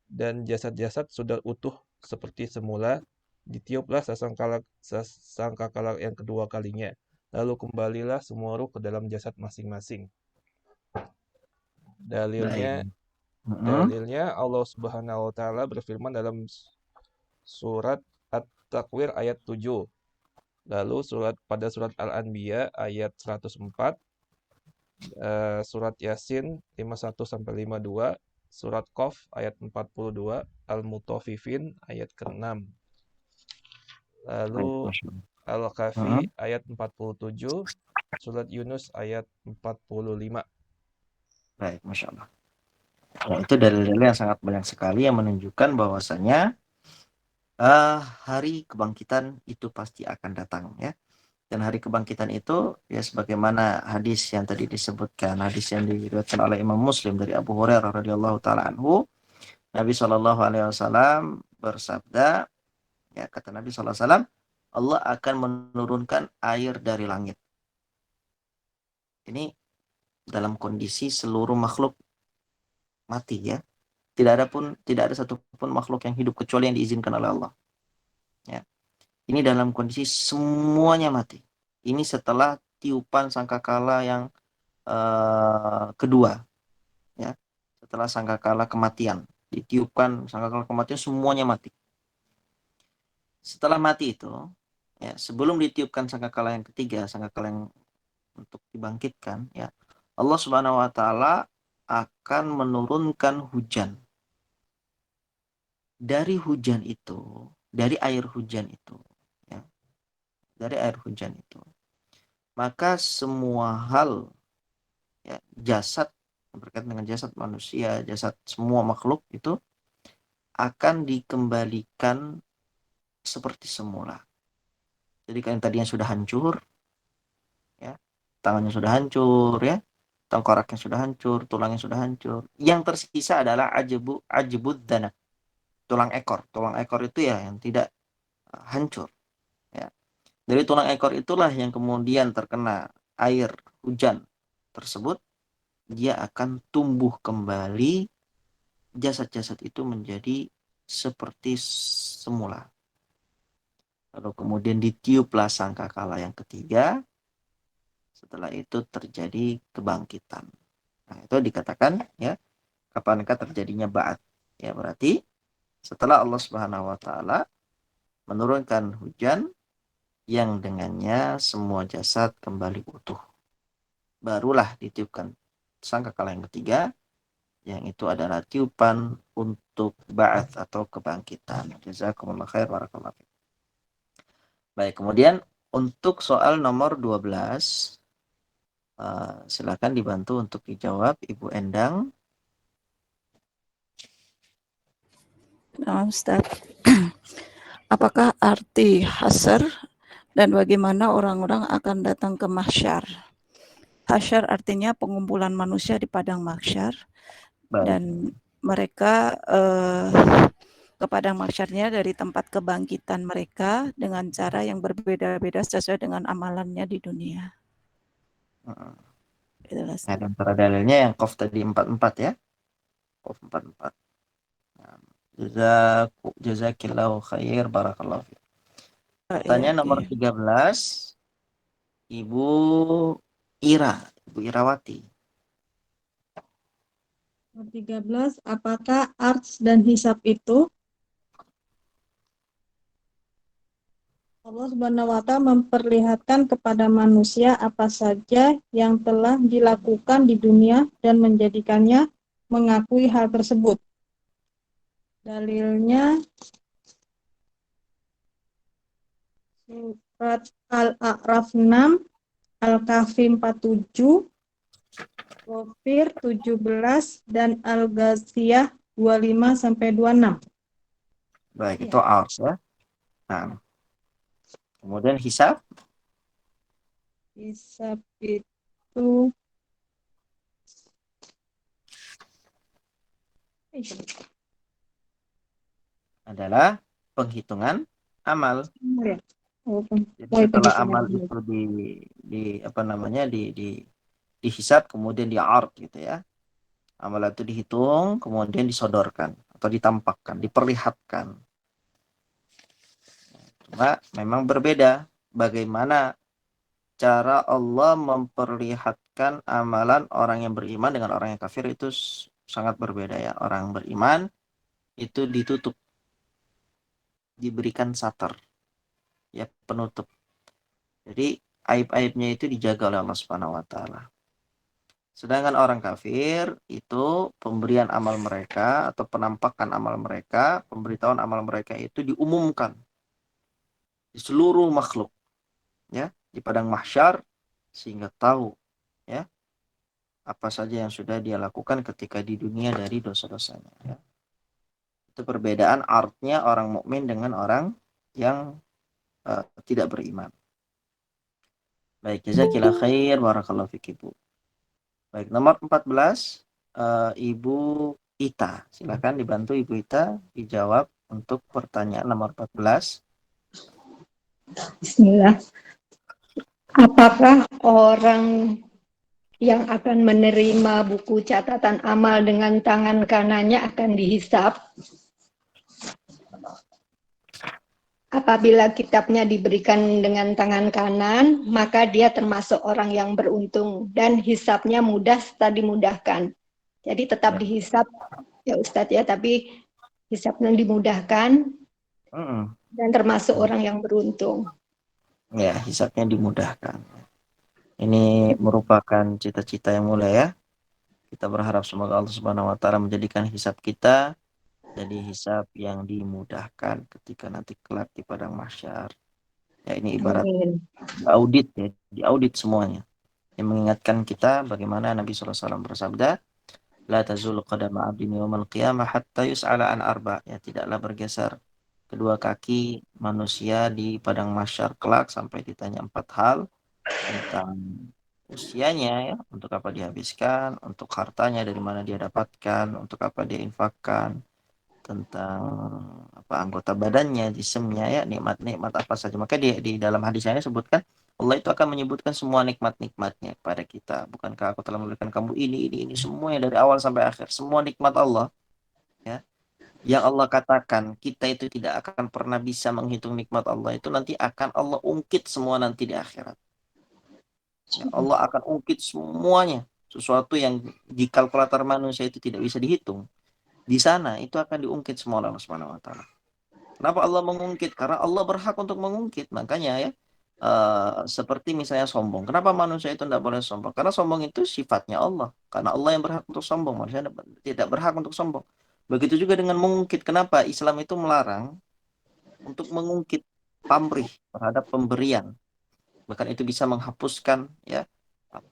dan jasad-jasad sudah utuh seperti semula, ditiuplah sangkakala yang kedua kalinya. Lalu kembalilah semua ruh ke dalam jasad masing-masing. Baik. Dalilnya Allah Subhanahu wa taala berfirman dalam surat At-Takwir ayat 7. Lalu pada surat Al-Anbiya ayat 104, surat Yasin 51 sampai 52, surat Qaf ayat 42, Al-Mutaffifin ayat ke-6. Lalu Al-Kahfi ayat 47, surat Yunus ayat 45. Baik, Masya Allah. Ya, itu dalil-dalil yang sangat banyak sekali yang menunjukkan bahwasanya hari kebangkitan itu pasti akan datang ya. Dan hari kebangkitan itu ya sebagaimana hadis yang tadi disebutkan, hadis yang diriwayatkan oleh Imam Muslim dari Abu Hurairah radhiyallahu taala anhu, Nabi Shallallahu alaihi wasallam bersabda, ya kata Nabi sallallahu alaihi wasallam, Allah akan menurunkan air dari langit. Ini dalam kondisi seluruh makhluk mati ya. Tidak ada satupun makhluk yang hidup kecuali yang diizinkan oleh Allah. Ya. Ini dalam kondisi semuanya mati. Ini setelah tiupan sangkakala yang kedua, ya. Setelah sangkakala kematian, ditiupkan sangkakala kematian semuanya mati. Setelah mati itu, ya, sebelum ditiupkan sangkakala yang ketiga, sangkakala yang untuk dibangkitkan, ya, Allah Subhanahu wa taala akan menurunkan hujan. Dari hujan itu, dari air hujan itu, ya, dari air hujan itu, maka semua hal, ya, jasad berkaitan dengan jasad manusia, jasad semua makhluk itu akan dikembalikan seperti semula. Jadi kan tadinya sudah hancur, ya, tangannya sudah hancur, ya, tengkoraknya sudah hancur, tulangnya sudah hancur. Yang tersisa adalah ajbud dana, tulang ekor. Tulang ekor itu ya yang tidak hancur. Ya. Dari tulang ekor itulah yang kemudian terkena air hujan tersebut, dia akan tumbuh kembali, jasad-jasad itu menjadi seperti semula. Lalu kemudian ditiuplah sangkakala yang ketiga. Setelah itu terjadi kebangkitan. Nah, itu dikatakan ya, kapankah terjadinya ba'ats. Ya, berarti setelah Allah Subhanahu wa taala menurunkan hujan yang dengannya semua jasad kembali utuh, barulah ditiupkan sangkakala yang ketiga, yang itu adalah tiupan untuk ba'ats atau kebangkitan. Jazakumullah khair, barakallahu fiik. Baik, kemudian untuk soal nomor 12, silakan dibantu untuk dijawab Ibu Endang. Nah, Ustaz. Apakah arti hasyar dan bagaimana orang-orang akan datang ke mahsyar? Hasyar artinya pengumpulan manusia di padang mahsyar. Baik. Dan mereka ke padang mahsyarnya dari tempat kebangkitan mereka dengan cara yang berbeda-beda sesuai dengan amalannya di dunia. Itulah. Nah, dan para dalilnya yang Qaf tadi 44 ya. Qaf 44. Nah, jazakillahu khair, barakallahu fiik. Pertanyaan nomor 13. Ibu Ibu Irawati. Nomor 13, apakah arts dan hisab itu? Allah Subhanahu wa Ta'ala memperlihatkan kepada manusia apa saja yang telah dilakukan di dunia dan menjadikannya mengakui hal tersebut. Dalilnya surat Al-A'raf 6, Al-Kahfi 47, Ghafir 17, dan Al-Ghasiyah 25 sampai 26. Baik, itu ars ya. Nah, kemudian hisab. Hisab itu adalah penghitungan amal. ya. Jadi setelah amal itu dihisab, kemudian di'ard gitu ya. Amal itu dihitung, kemudian disodorkan atau ditampakkan, diperlihatkan. Cuma memang berbeda bagaimana cara Allah memperlihatkan amalan orang yang beriman dengan orang yang kafir, itu sangat berbeda ya. Orang beriman itu ditutup, diberikan satar, ya, penutup. Jadi aib-aibnya itu dijaga oleh Allah Subhanahu wa Ta'ala. Sedangkan orang kafir itu pemberian amal mereka atau penampakan amal mereka, pemberitahuan amal mereka itu diumumkan di seluruh makhluk, ya, di padang mahsyar, sehingga tahu ya apa saja yang sudah dia lakukan ketika di dunia dari dosa-dosanya, ya. Itu perbedaan artnya orang mukmin dengan orang yang tidak beriman. Baik, jazakillah khair, barakallahu fik Ibu. Baik, nomor 14, Ibu Ita. Silakan dibantu Ibu Ita dijawab untuk pertanyaan nomor 14. Bismillah. Apakah orang yang akan menerima buku catatan amal dengan tangan kanannya akan dihisap? Apabila kitabnya diberikan dengan tangan kanan, maka dia termasuk orang yang beruntung dan hisapnya mudah serta dimudahkan. Jadi tetap dihisap ya Ustadz ya, tapi hisapnya dimudahkan dan termasuk orang yang beruntung. Ya, hisapnya dimudahkan. Ini merupakan cita-cita yang mulia ya. Kita berharap semoga Allah Subhanahu wa Ta'ala menjadikan hisap kita jadi hisap yang dimudahkan ketika nanti kelak di padang mahsyar. Ya, ini ibarat audit ya, diaudit semuanya. Yang mengingatkan kita bagaimana Nabi SAW bersabda, la tazulu qadama 'abdin yaumal qiyamah hatta yus'ala an arba'. Ya, tidaklah bergeser kedua kaki manusia di padang mahsyar kelak sampai ditanya 4 hal tentang usianya ya, untuk apa dihabiskan, untuk hartanya dari mana dia dapatkan, untuk apa dia infakkan, tentang apa anggota badannya, jisimnya ya, nikmat-nikmat apa saja. Maka di dalam hadis ini sebutkan Allah itu akan menyebutkan semua nikmat-nikmatnya kepada kita. Bukankah aku telah memberikan kamu ini semuanya dari awal sampai akhir, semua nikmat Allah ya. Yang Allah katakan kita itu tidak akan pernah bisa menghitung nikmat Allah itu nanti akan Allah ungkit semua nanti di akhirat. Ya, Allah akan ungkit semuanya, sesuatu yang di kalkulator manusia itu tidak bisa dihitung. Di sana itu akan diungkit semua oleh Allah Subhanahu wa Ta'ala. Kenapa Allah mengungkit? Karena Allah berhak untuk mengungkit. Makanya ya, seperti misalnya sombong. Kenapa manusia itu tidak boleh sombong? Karena sombong itu sifatnya Allah. Karena Allah yang berhak untuk sombong. Manusia tidak berhak untuk sombong. Begitu juga dengan mengungkit. Kenapa Islam itu melarang untuk mengungkit pamrih terhadap pemberian. Bahkan itu bisa menghapuskan ya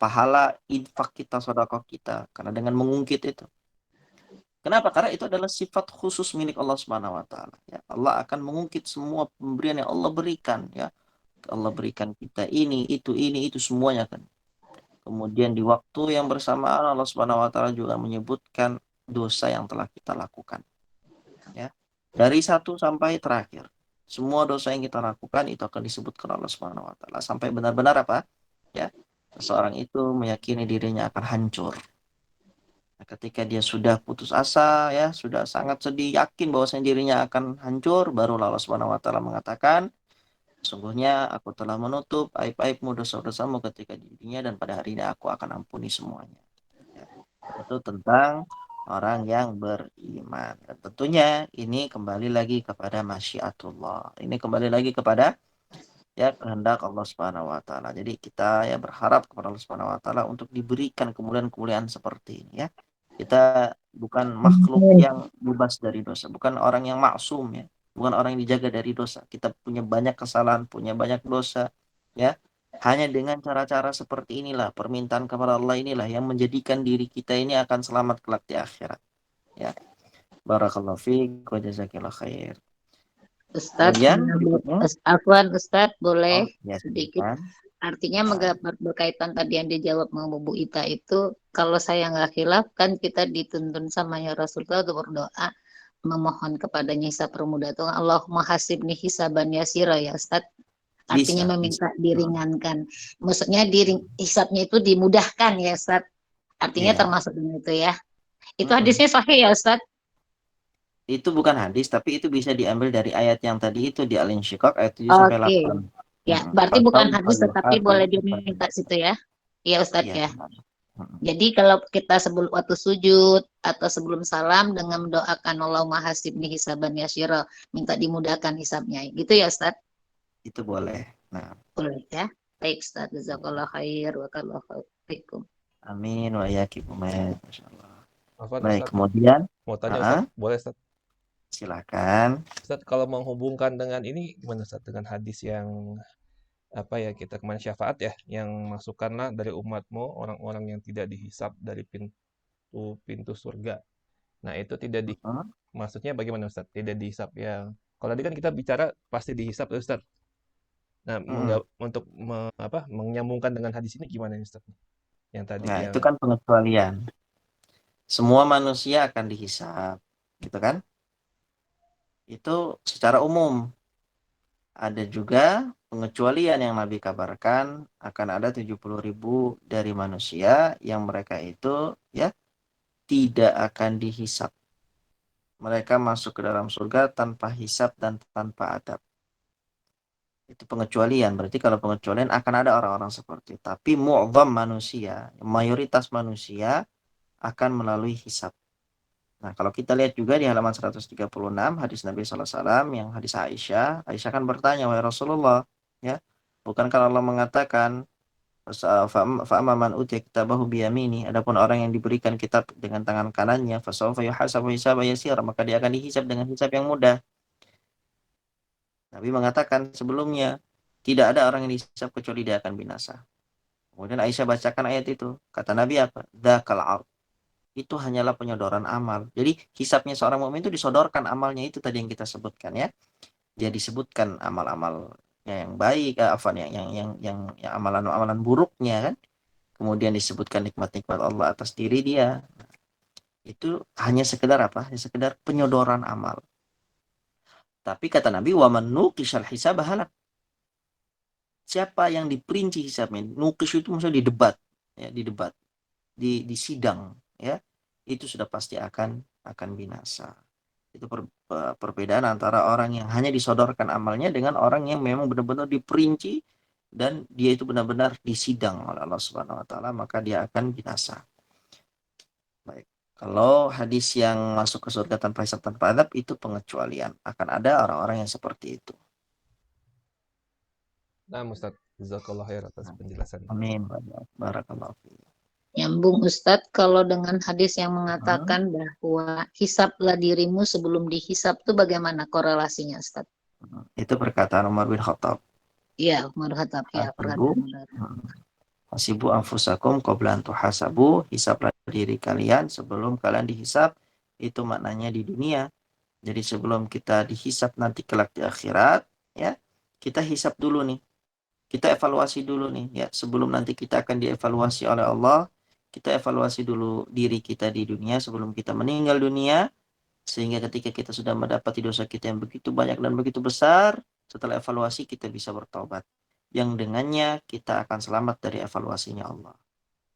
pahala infak kita, sedekah kita. Karena dengan mengungkit itu. Kenapa? Karena itu adalah sifat khusus milik Allah Subhanahu wa Ta'ala. Ya, Allah akan mengungkit semua pemberian yang Allah berikan. Ya, Allah berikan kita ini, itu semuanya kan. Kemudian di waktu yang bersamaan Allah Subhanahu wa Ta'ala juga menyebutkan dosa yang telah kita lakukan. Ya, dari 1 sampai terakhir. Semua dosa yang kita lakukan itu akan disebutkan Allah Subhanahu wa Ta'ala sampai benar-benar apa? Ya, seseorang itu meyakini dirinya akan hancur. Ketika dia sudah putus asa ya, sudah sangat sedih, yakin bahwasanya dirinya akan hancur, baru Allah Subhanahu wa Ta'ala mengatakan Sungguhnya aku telah menutup aib-aibmu, dosa-dosamu ketika di dunia, dan pada hari ini aku akan ampuni semuanya. Ya. Itu tentang orang yang beriman. Dan tentunya ini kembali lagi kepada masyiatullah. Ini kembali lagi kepada ya kehendak Allah Subhanahu wa taala. Jadi kita ya berharap kepada Allah Subhanahu wa taala untuk diberikan kemuliaan-kemuliaan seperti ini ya. Kita bukan makhluk yang bebas dari dosa, bukan orang yang maksum ya, bukan orang yang dijaga dari dosa. Kita punya banyak kesalahan, punya banyak dosa ya. Hanya dengan cara-cara seperti inilah, permintaan kepada Allah inilah yang menjadikan diri kita ini akan selamat kelak di akhirat ya. Barakallahu fiik wa jazakillahu khair. Ustadz, Kemudian berikutnya, Afwan Ustadz, boleh ya sedikit? silakan. Artinya berkaitan tadi yang dijawab sama Bu Ita itu, kalau saya nggak khilaf kan kita dituntun sama ya Rasulullah untuk berdoa memohon kepadanya hisab permudah Tuhan. Allahumma hasibni hisaban yasira ya Ustadz. Artinya meminta diringankan. Maksudnya hisabnya itu dimudahkan ya Ustadz. Artinya termasuk itu ya. Itu hadisnya sahih ya Ustadz? Itu bukan hadis, tapi itu bisa diambil dari ayat yang tadi itu di Al-Insyiqaq ayat 7 sampai 8. Ya, berarti bukan hadis tetapi boleh diminta situ ya. Iya Ustadz ya. Jadi kalau kita sebelum waktu sujud atau sebelum salam dengan mendoakan Allahumma hasibni hisaban yasyira, minta dimudahkan hisabnya. Gitu ya Ustadz? Itu boleh. Nah, boleh ya. Baik Ustadz, jazakallahu khair wa barakallahu fikum. Amin wa iyyakum. Masyaallah. Ustaz, Baik, kemudian mau tanya Ustaz, boleh Ustaz? Silakan. Ustaz, kalau menghubungkan dengan ini gimana Ustaz, dengan hadis yang apa ya, kita kemarin syafaat ya, yang masukkanlah dari umatmu orang-orang yang tidak dihisap dari pintu surga. Nah, itu tidak maksudnya bagaimana Ustaz? Tidak dihisap yang kalau tadi kan kita bicara pasti dihisap Ustaz. Nah, untuk menyambungkan dengan hadis ini gimana Ustaz? Yang tadi Nah, yang itu kan pengecualian. Semua manusia akan dihisap, gitu kan? Itu secara umum. Ada juga pengecualian yang Nabi kabarkan, akan ada 70.000 dari manusia yang mereka itu ya tidak akan dihisap. Mereka masuk ke dalam surga tanpa hisap dan tanpa adab. Itu pengecualian. Berarti kalau pengecualian akan ada orang-orang seperti itu. Tapi mu'dham manusia, mayoritas manusia akan melalui hisap. Nah, kalau kita lihat juga di halaman 136 hadis Nabi SAW yang hadis Aisyah, Aisyah kan bertanya, wahai Rasulullah, ya, bukankah Allah mengatakan fa'amma man utiya kitabahu biyamini, adapun orang yang diberikan kitab dengan tangan kanannya, fasawfa yuhasabu hisaban yasira, maka dia akan dihisab dengan hisab yang mudah. Nabi mengatakan sebelumnya, tidak ada orang yang dihisab kecuali dia akan binasa. Kemudian Aisyah bacakan ayat itu, kata Nabi apa? Dzakal 'ard. Itu hanyalah penyodoran amal. Jadi hisabnya seorang mukmin itu disodorkan amalnya itu tadi yang kita sebutkan ya. Dia disebutkan amal-amal yang baik, yang amalan-amalan buruknya kan. Kemudian disebutkan nikmat-nikmat Allah atas diri dia. Itu hanya sekedar apa? Hanya sekedar penyodoran amal. Tapi kata Nabi, wa man nuqishal hisab halak. Siapa yang diperinci hisabnya? Nuqish itu maksudnya didebat, ya, didebat, di sidang, ya. Itu sudah pasti akan binasa. Itu perbedaan antara orang yang hanya disodorkan amalnya dengan orang yang memang benar-benar diperinci dan dia itu benar-benar disidang oleh Allah Subhanahu wa taala, maka dia akan binasa. Baik. Kalau hadis yang masuk ke surga tanpa hisab tanpa adab itu pengecualian. Akan ada orang-orang yang seperti itu. Nah, Ustaz, jazakallahu khair atas penjelasan. Amin. Barakallahu fiik. Nyambung Ustadz, kalau dengan hadis yang mengatakan bahwa hisaplah dirimu sebelum dihisap itu bagaimana korelasinya Ustadz? Itu perkataan Umar bin Khattab. Iya, Umar Khattab ya. Hasibu anfusakum qabla an tuhasabu, hisaplah diri kalian sebelum kalian dihisap. Itu maknanya di dunia. Jadi sebelum kita dihisap nanti kelak di akhirat, ya, kita hisap dulu nih. Kita evaluasi dulu nih, ya, sebelum nanti kita akan dievaluasi oleh Allah. Kita evaluasi dulu diri kita di dunia sebelum kita meninggal dunia, sehingga ketika kita sudah mendapati dosa kita yang begitu banyak dan begitu besar, setelah evaluasi kita bisa bertobat, yang dengannya kita akan selamat dari evaluasinya Allah.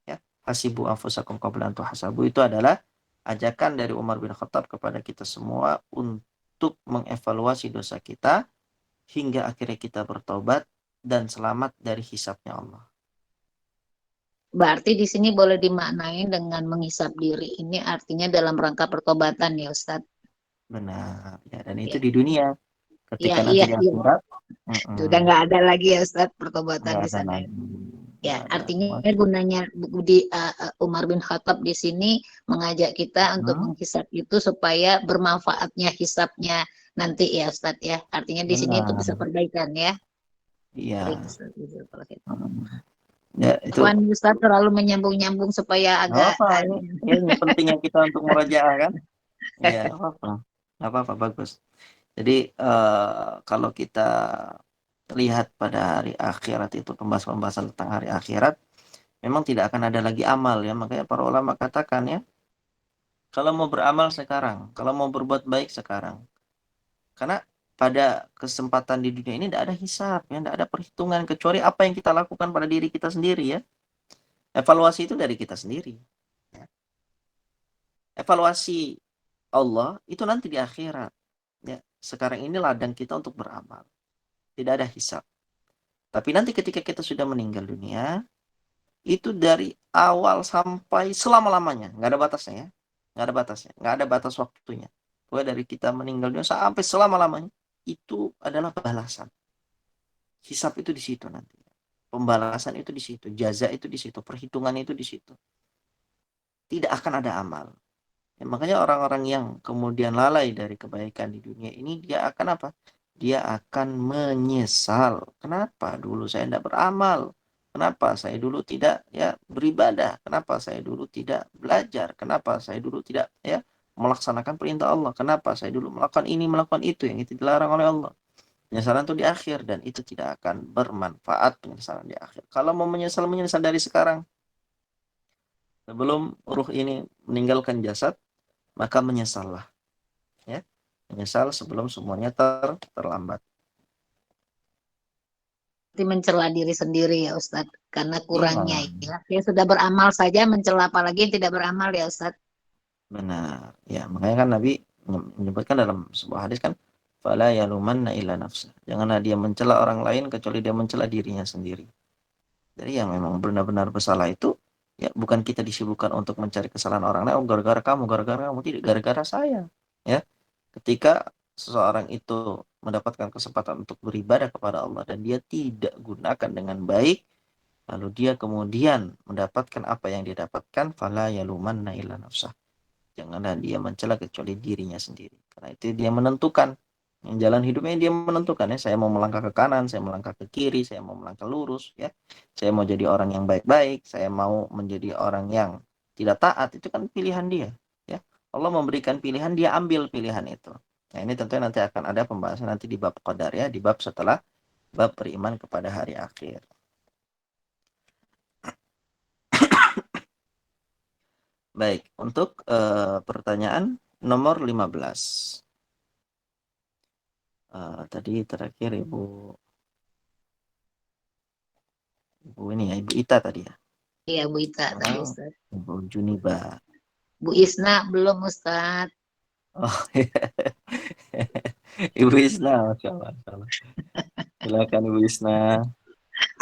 Ya, hasibu anfusakum qabla an tuhasabu itu adalah ajakan dari Umar bin Khattab kepada kita semua untuk mengevaluasi dosa kita hingga akhirnya kita bertobat dan selamat dari hisabnya Allah. Berarti di sini boleh dimaknain dengan menghisap diri ini artinya dalam rangka pertobatan ya Ustadz. Benar. Ya, dan itu Ya. di dunia. Ketika nanti di akhirat, Udah nggak ada lagi ya Ustadz pertobatan nggak di ada sana. lagi. Ya, Nggak ada. artinya gunanya di Umar bin Khattab di sini mengajak kita untuk menghisap itu supaya bermanfaatnya hisapnya nanti ya Ustadz ya. Artinya di sini itu bisa Benar. perbaikan ya. Iya. Baik, Ustadz. Ya, itu Wan Ustadz terlalu menyambung-nyambung supaya nggak agak apa-apa. Ini pentingnya kita untuk merajaah kan. Iya, apa-apa. Nggak apa-apa, bagus. Jadi kalau kita lihat pada hari akhirat itu, pembahasan tentang hari akhirat, memang tidak akan ada lagi amal ya. Makanya para ulama katakan ya, kalau mau beramal sekarang, kalau mau berbuat baik sekarang. Karena pada kesempatan di dunia ini tidak ada hisab, ya, tidak ada perhitungan kecuali apa yang kita lakukan pada diri kita sendiri ya. Evaluasi itu dari kita sendiri. Ya. Evaluasi Allah itu nanti di akhirat. Ya. Sekarang ini ladang kita untuk beramal. Tidak ada hisab. Tapi nanti ketika kita sudah meninggal dunia, itu dari awal sampai selama-lamanya. Nggak ada batasnya ya. Nggak ada batasnya. Nggak ada batas waktunya. Pokoknya dari kita meninggal dunia sampai selama-lamanya. Itu adalah balasan. Hisab itu di situ nanti. Pembalasan itu di situ. Jaza itu di situ. Perhitungan itu di situ. Tidak akan ada amal. Ya, makanya orang-orang yang kemudian lalai dari kebaikan di dunia ini, dia akan apa? Dia akan menyesal. Kenapa dulu saya tidak beramal? Kenapa saya dulu tidak ya beribadah? Kenapa saya dulu tidak belajar? Kenapa saya dulu tidak ya melaksanakan perintah Allah? Kenapa saya dulu melakukan ini, melakukan itu yang itu dilarang oleh Allah? Penyesalan itu di akhir dan itu tidak akan bermanfaat penyesalan di akhir. Kalau mau menyesal dari sekarang. Sebelum ruh ini meninggalkan jasad, maka menyesallah. Ya. Menyesal sebelum semuanya terlambat. Mencela diri sendiri ya Ustadz karena kurangnya ya. Dia sudah beramal saja mencela apalagi yang tidak beramal ya Ustadz. Benar. Ya, makanya kan Nabi menyebutkan dalam sebuah hadis kan, fala yalumanna illa nafsa. Janganlah dia mencela orang lain kecuali dia mencela dirinya sendiri. Jadi yang memang benar-benar bersalah itu ya bukan kita disibukkan untuk mencari kesalahan orang lain, oh gara-gara kamu, tidak, gara-gara saya. Ya. Ketika seseorang itu mendapatkan kesempatan untuk beribadah kepada Allah dan dia tidak gunakan dengan baik, lalu dia kemudian mendapatkan apa yang dia dapatkan, fala yalumanna illa nafsah. Janganlah dia mencela kecuali dirinya sendiri. Karena itu dia menentukan. Yang jalan hidupnya dia menentukan ya. Saya mau melangkah ke kanan, saya mau melangkah ke kiri, saya mau melangkah lurus ya. Saya mau jadi orang yang baik-baik, saya mau menjadi orang yang tidak taat, itu kan pilihan dia ya. Allah memberikan pilihan, dia ambil pilihan itu. Nah, ini tentunya nanti akan ada pembahasan nanti di bab qadar ya, di bab setelah bab beriman kepada hari akhir. Baik, untuk pertanyaan nomor 15. Tadi terakhir Ibu ini ya, Ibu Ita tadi ya. Iya Bu Ita tadi Ustaz. Ibu Juniba. Bu Isna belum Ustaz. Oh iya. Ibu Isna, Masya Allah. Silakan Ibu Isna.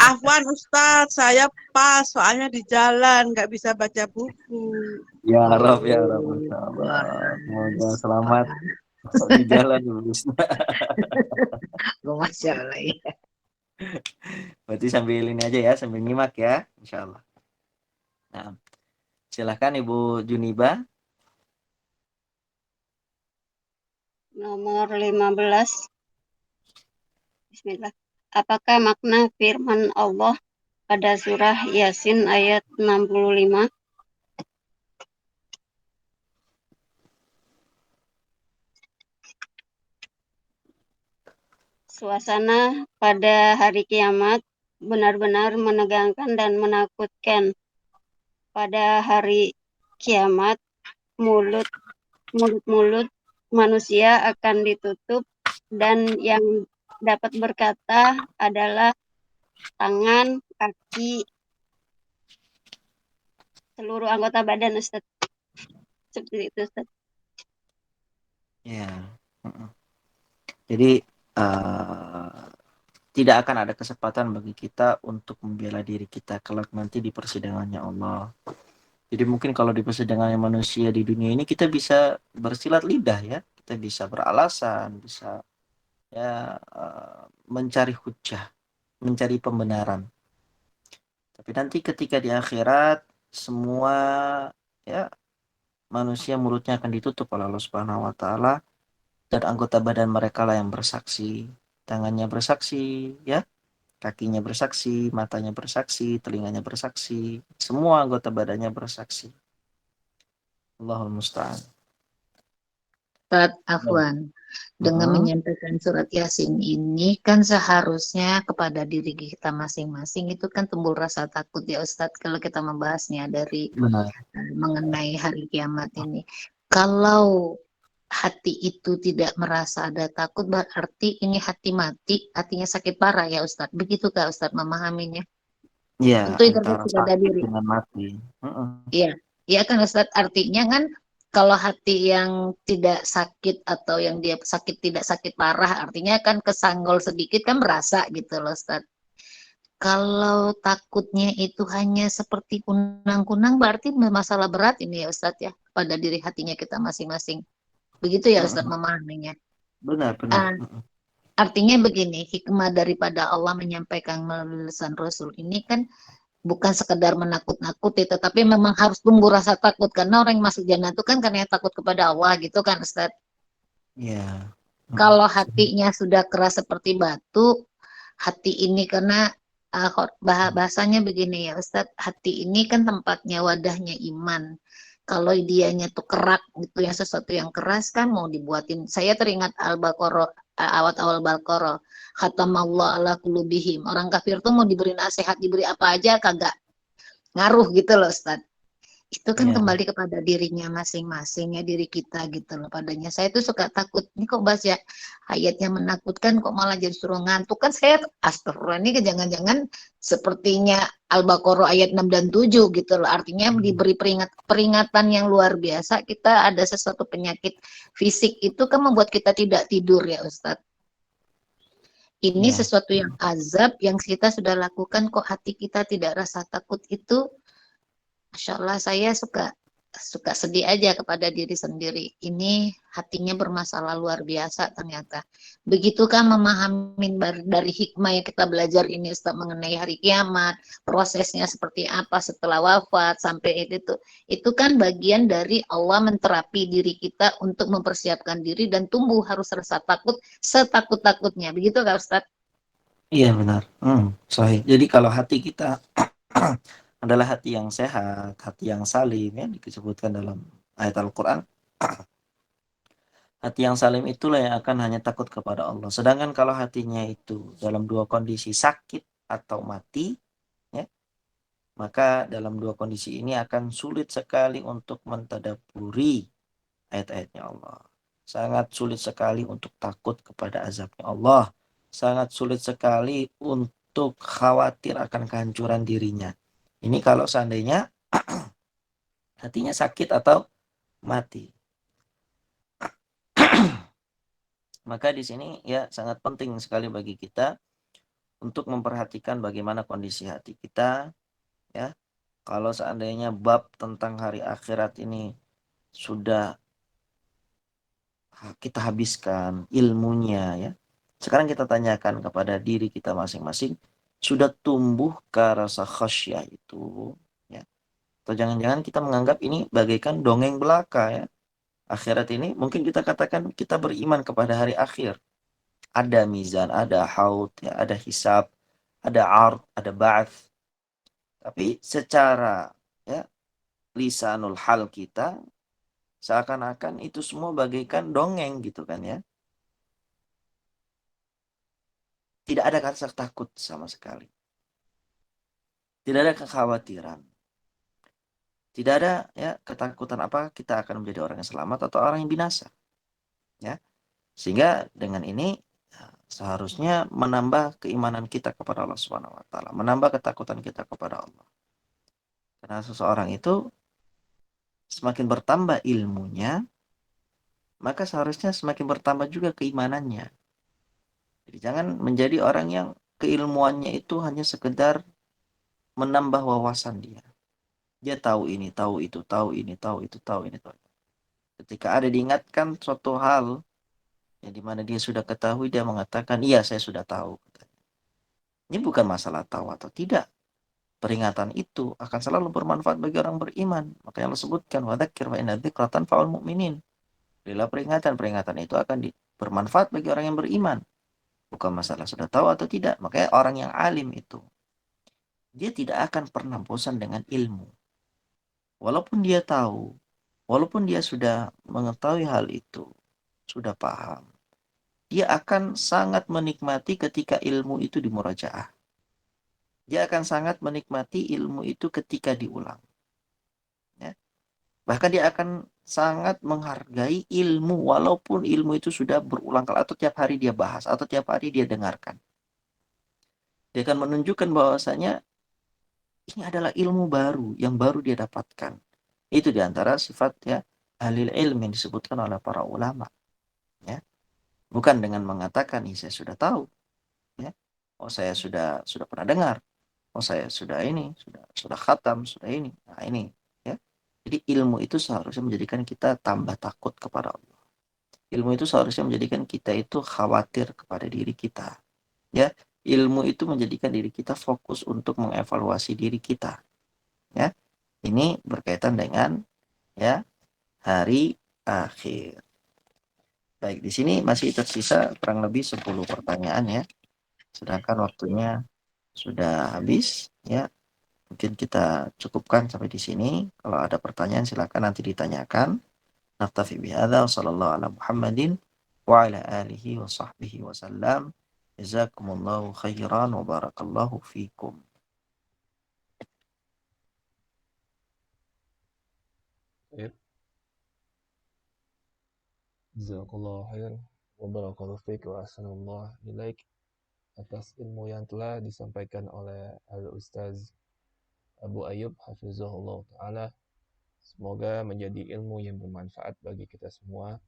Afwan Ustaz, saya pas soalnya di jalan nggak bisa baca buku. Ya Rob, Masya Allah. Semoga selamat di jalan Ibu Isna. Masya Allah ya. Berarti sambil ini aja ya, sambil nyimak ya, Insya Allah. Nah, silakan Ibu Juniba. Nomor 15. Bismillah. Apakah makna firman Allah pada surah Yasin ayat 65? Suasana pada hari kiamat benar-benar menegangkan dan menakutkan. Pada hari kiamat, mulut-mulut manusia akan ditutup dan yang dapat berkata adalah tangan, kaki, seluruh anggota badan, Ustaz. Seperti itu, Ustaz. Ya. Jadi tidak akan ada kesempatan bagi kita untuk membela diri kita kelak nanti di persidangannya Allah. Jadi mungkin kalau di persidangan manusia di dunia ini kita bisa bersilat lidah ya, kita bisa beralasan, bisa ya mencari hujah, mencari pembenaran. Tapi nanti ketika di akhirat semua ya manusia mulutnya akan ditutup oleh Allah Subhanahu wa taala dan anggota badan mereka lah yang bersaksi, tangannya bersaksi, ya, kakinya bersaksi, matanya bersaksi, telinganya bersaksi, semua anggota badannya bersaksi. Allahul musta'an. Ustaz Afwan, dengan menyampaikan surat Yasin ini kan seharusnya kepada diri kita masing-masing itu kan timbul rasa takut ya Ustadz kalau kita membahasnya dari mengenai hari kiamat ini. Kalau hati itu tidak merasa ada takut berarti ini hati mati, hatinya sakit parah ya Ustadz. Begitukah Ustadz memahaminya? Iya, Untuk antara intervensi pada sakit diri. dengan mati. Iya, iya kan Ustadz, artinya kan kalau hati yang tidak sakit atau yang dia sakit tidak sakit parah, artinya kan kesanggol sedikit kan berasa gitu loh Ustadz. Kalau takutnya itu hanya seperti kunang-kunang berarti masalah berat ini ya Ustadz ya, pada diri hatinya kita masing-masing. Begitu ya Ustadz memahaminya. Benar, benar. Artinya begini, hikmah daripada Allah menyampaikan melalui lisan Rasul ini kan bukan sekedar menakut-nakuti, tetapi memang harus tumbuh rasa takut karena orang yang masuk jannah itu kan karena takut kepada Allah gitu kan Ustaz. Iya. Kalau hatinya sudah keras seperti batu, hati ini karena bahasanya begini ya Ustaz, hati ini kan tempatnya wadahnya iman. Kalau dianya tuh kerak gitu, yang sesuatu yang keras kan mau dibuatin. Saya teringat Al-Baqarah, awal-awal Baqarah, khatamallahu ala qulubihim. Orang kafir tuh mau diberi nasihat, diberi apa aja kagak ngaruh gitu loh Ustaz. Itu kan kembali kepada dirinya masing-masing ya, diri kita gitu loh padanya. Saya tuh suka takut, ini kok bahas ya ayatnya menakutkan kok malah jadi suruh ngantuk kan, saya astagfirullah ini jangan-jangan sepertinya Al-Baqarah ayat 6 dan 7 gitu loh. Artinya diberi peringatan yang luar biasa, kita ada sesuatu penyakit fisik itu kan membuat kita tidak tidur ya Ustadz. Ini sesuatu yang azab yang kita sudah lakukan kok hati kita tidak rasa takut itu. Masya Allah, saya suka sedih aja kepada diri sendiri. Ini hatinya bermasalah luar biasa ternyata. Begitukah memahami dari hikmah yang kita belajar ini Ustaz mengenai hari kiamat, prosesnya seperti apa setelah wafat sampai itu kan bagian dari Allah menterapi diri kita untuk mempersiapkan diri dan tumbuh harus rasa takut setakut-takutnya. Begitu kah Ustaz? Iya benar. Sahih. Jadi kalau hati kita adalah hati yang sehat, hati yang salim ya disebutkan dalam ayat Al-Qur'an. Hati yang salim itulah yang akan hanya takut kepada Allah. Sedangkan kalau hatinya itu dalam dua kondisi sakit atau mati, ya, maka dalam dua kondisi ini akan sulit sekali untuk mentadabburi ayat-ayatnya Allah. Sangat sulit sekali untuk takut kepada azabnya Allah. Sangat sulit sekali untuk khawatir akan kehancuran dirinya. Ini kalau seandainya hatinya sakit atau mati. Maka di sini ya sangat penting sekali bagi kita untuk memperhatikan bagaimana kondisi hati kita ya. Kalau seandainya bab tentang hari akhirat ini sudah kita habiskan ilmunya ya. Sekarang kita tanyakan kepada diri kita masing-masing, sudah tumbuhkah rasa khasyah itu ya? Atau jangan-jangan kita menganggap ini bagaikan dongeng belaka ya. Akhirat ini mungkin kita katakan kita beriman kepada hari akhir. Ada mizan, ada haud, ya, ada hisab, ada ard, ada ba'ats. Tapi secara ya lisanul hal kita seakan-akan itu semua bagaikan dongeng gitu kan ya. Tidak ada rasa takut sama sekali. Tidak ada kekhawatiran. Tidak ada ya ketakutan apa kita akan menjadi orang yang selamat atau orang yang binasa. Ya. Sehingga dengan ini seharusnya menambah keimanan kita kepada Allah Subhanahu wa taala, menambah ketakutan kita kepada Allah. Karena seseorang itu semakin bertambah ilmunya, maka seharusnya semakin bertambah juga keimanannya. Jadi jangan menjadi orang yang keilmuannya itu hanya sekedar menambah wawasan dia. Dia tahu ini, tahu itu, tahu ini, tahu itu, tahu ini, tahu itu. Ketika ada diingatkan suatu hal yang dimana dia sudah ketahui, dia mengatakan, iya saya sudah tahu. Ini bukan masalah tahu atau tidak. Peringatan itu akan selalu bermanfaat bagi orang beriman. Maka yang Allah sebutkan, wadzakir fa inna dzikra tanfa'ul mu'minin. Bila peringatan itu akan bermanfaat bagi orang yang beriman. Bukan masalah sudah tahu atau tidak. Makanya orang yang alim itu, dia tidak akan pernah bosan dengan ilmu. Walaupun dia tahu, walaupun dia sudah mengetahui hal itu, sudah paham, dia akan sangat menikmati ketika ilmu itu dimurajaah. Dia akan sangat menikmati ilmu itu ketika diulang. Ya. Bahkan dia akan sangat menghargai ilmu walaupun ilmu itu sudah berulang kali atau tiap hari dia bahas atau tiap hari dia dengarkan. Dia akan menunjukkan bahwasanya ini adalah ilmu baru yang baru dia dapatkan. Itu diantara sifat ya ahli ilmu yang disebutkan oleh para ulama. Ya. Bukan dengan mengatakan, saya sudah tahu. Ya. Oh saya sudah pernah dengar. Oh saya sudah ini, sudah khatam, sudah ini. Nah ini. Ya. Jadi ilmu itu seharusnya menjadikan kita tambah takut kepada Allah. Ilmu itu seharusnya menjadikan kita itu khawatir kepada diri kita. Ya. Ilmu itu menjadikan diri kita fokus untuk mengevaluasi diri kita. Ya. Ini berkaitan dengan ya hari akhir. Baik, di sini masih tersisa kurang lebih 10 pertanyaan ya. Sedangkan waktunya sudah habis ya. Mungkin kita cukupkan sampai di sini. Kalau ada pertanyaan silakan nanti ditanyakan. Naktafi bihadza wa sallallahu ala Muhammadin wa ala alihi wa sahbihi wa sallam. Jazakumullahu khairan wa barakallahu fikum. Jazakallahu khairan wa barakallahu fiik wa ahsanallahu ilaik atas ilmu yang telah disampaikan oleh Al-Ustaz Abu Ayyub hafizahullah ta'ala. Semoga menjadi ilmu yang bermanfaat bagi kita semua,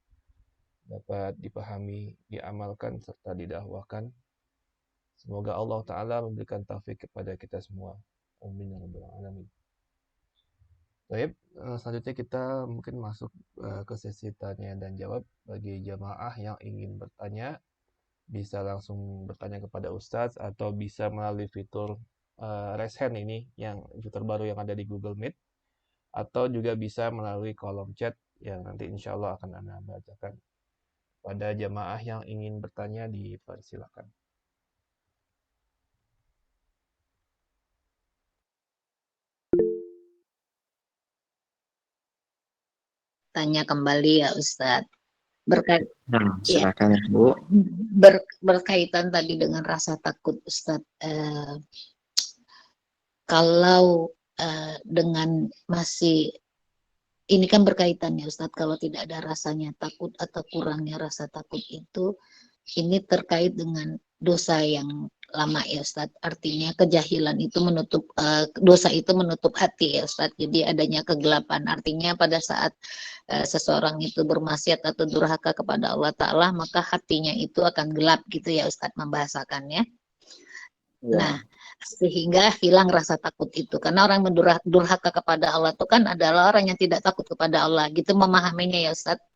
dapat dipahami, diamalkan, serta didakwahkan. Semoga Allah Ta'ala memberikan taufik kepada kita semua. Amin ya rabbal alamin. Baik, selanjutnya kita mungkin masuk ke sesi tanya dan jawab. Bagi jamaah yang ingin bertanya, bisa langsung bertanya kepada Ustadz atau bisa melalui fitur raise hand ini, yang fitur baru yang ada di Google Meet, atau juga bisa melalui kolom chat yang nanti insya Allah akan Anda bacakan. Pada jamaah yang ingin bertanya, dipersilakan. Tanya kembali ya Ustadz. Silakan ya, Bu. Berkaitan tadi dengan rasa takut Ustadz. Kalau dengan masih ini kan berkaitan ya Ustadz, kalau tidak ada rasanya takut atau kurangnya rasa takut itu, ini terkait dengan dosa yang lama ya Ustadz. Artinya kejahilan itu menutup, dosa itu menutup hati ya Ustadz. Jadi adanya kegelapan. Artinya pada saat seseorang itu bermaksiat atau durhaka kepada Allah Ta'ala, maka hatinya itu akan gelap gitu ya Ustadz membahasakannya. Ya. Nah, sehingga hilang rasa takut itu. Karena orang durhaka kepada Allah itu kan adalah orang yang tidak takut kepada Allah. Gitu memahaminya ya Ustadz.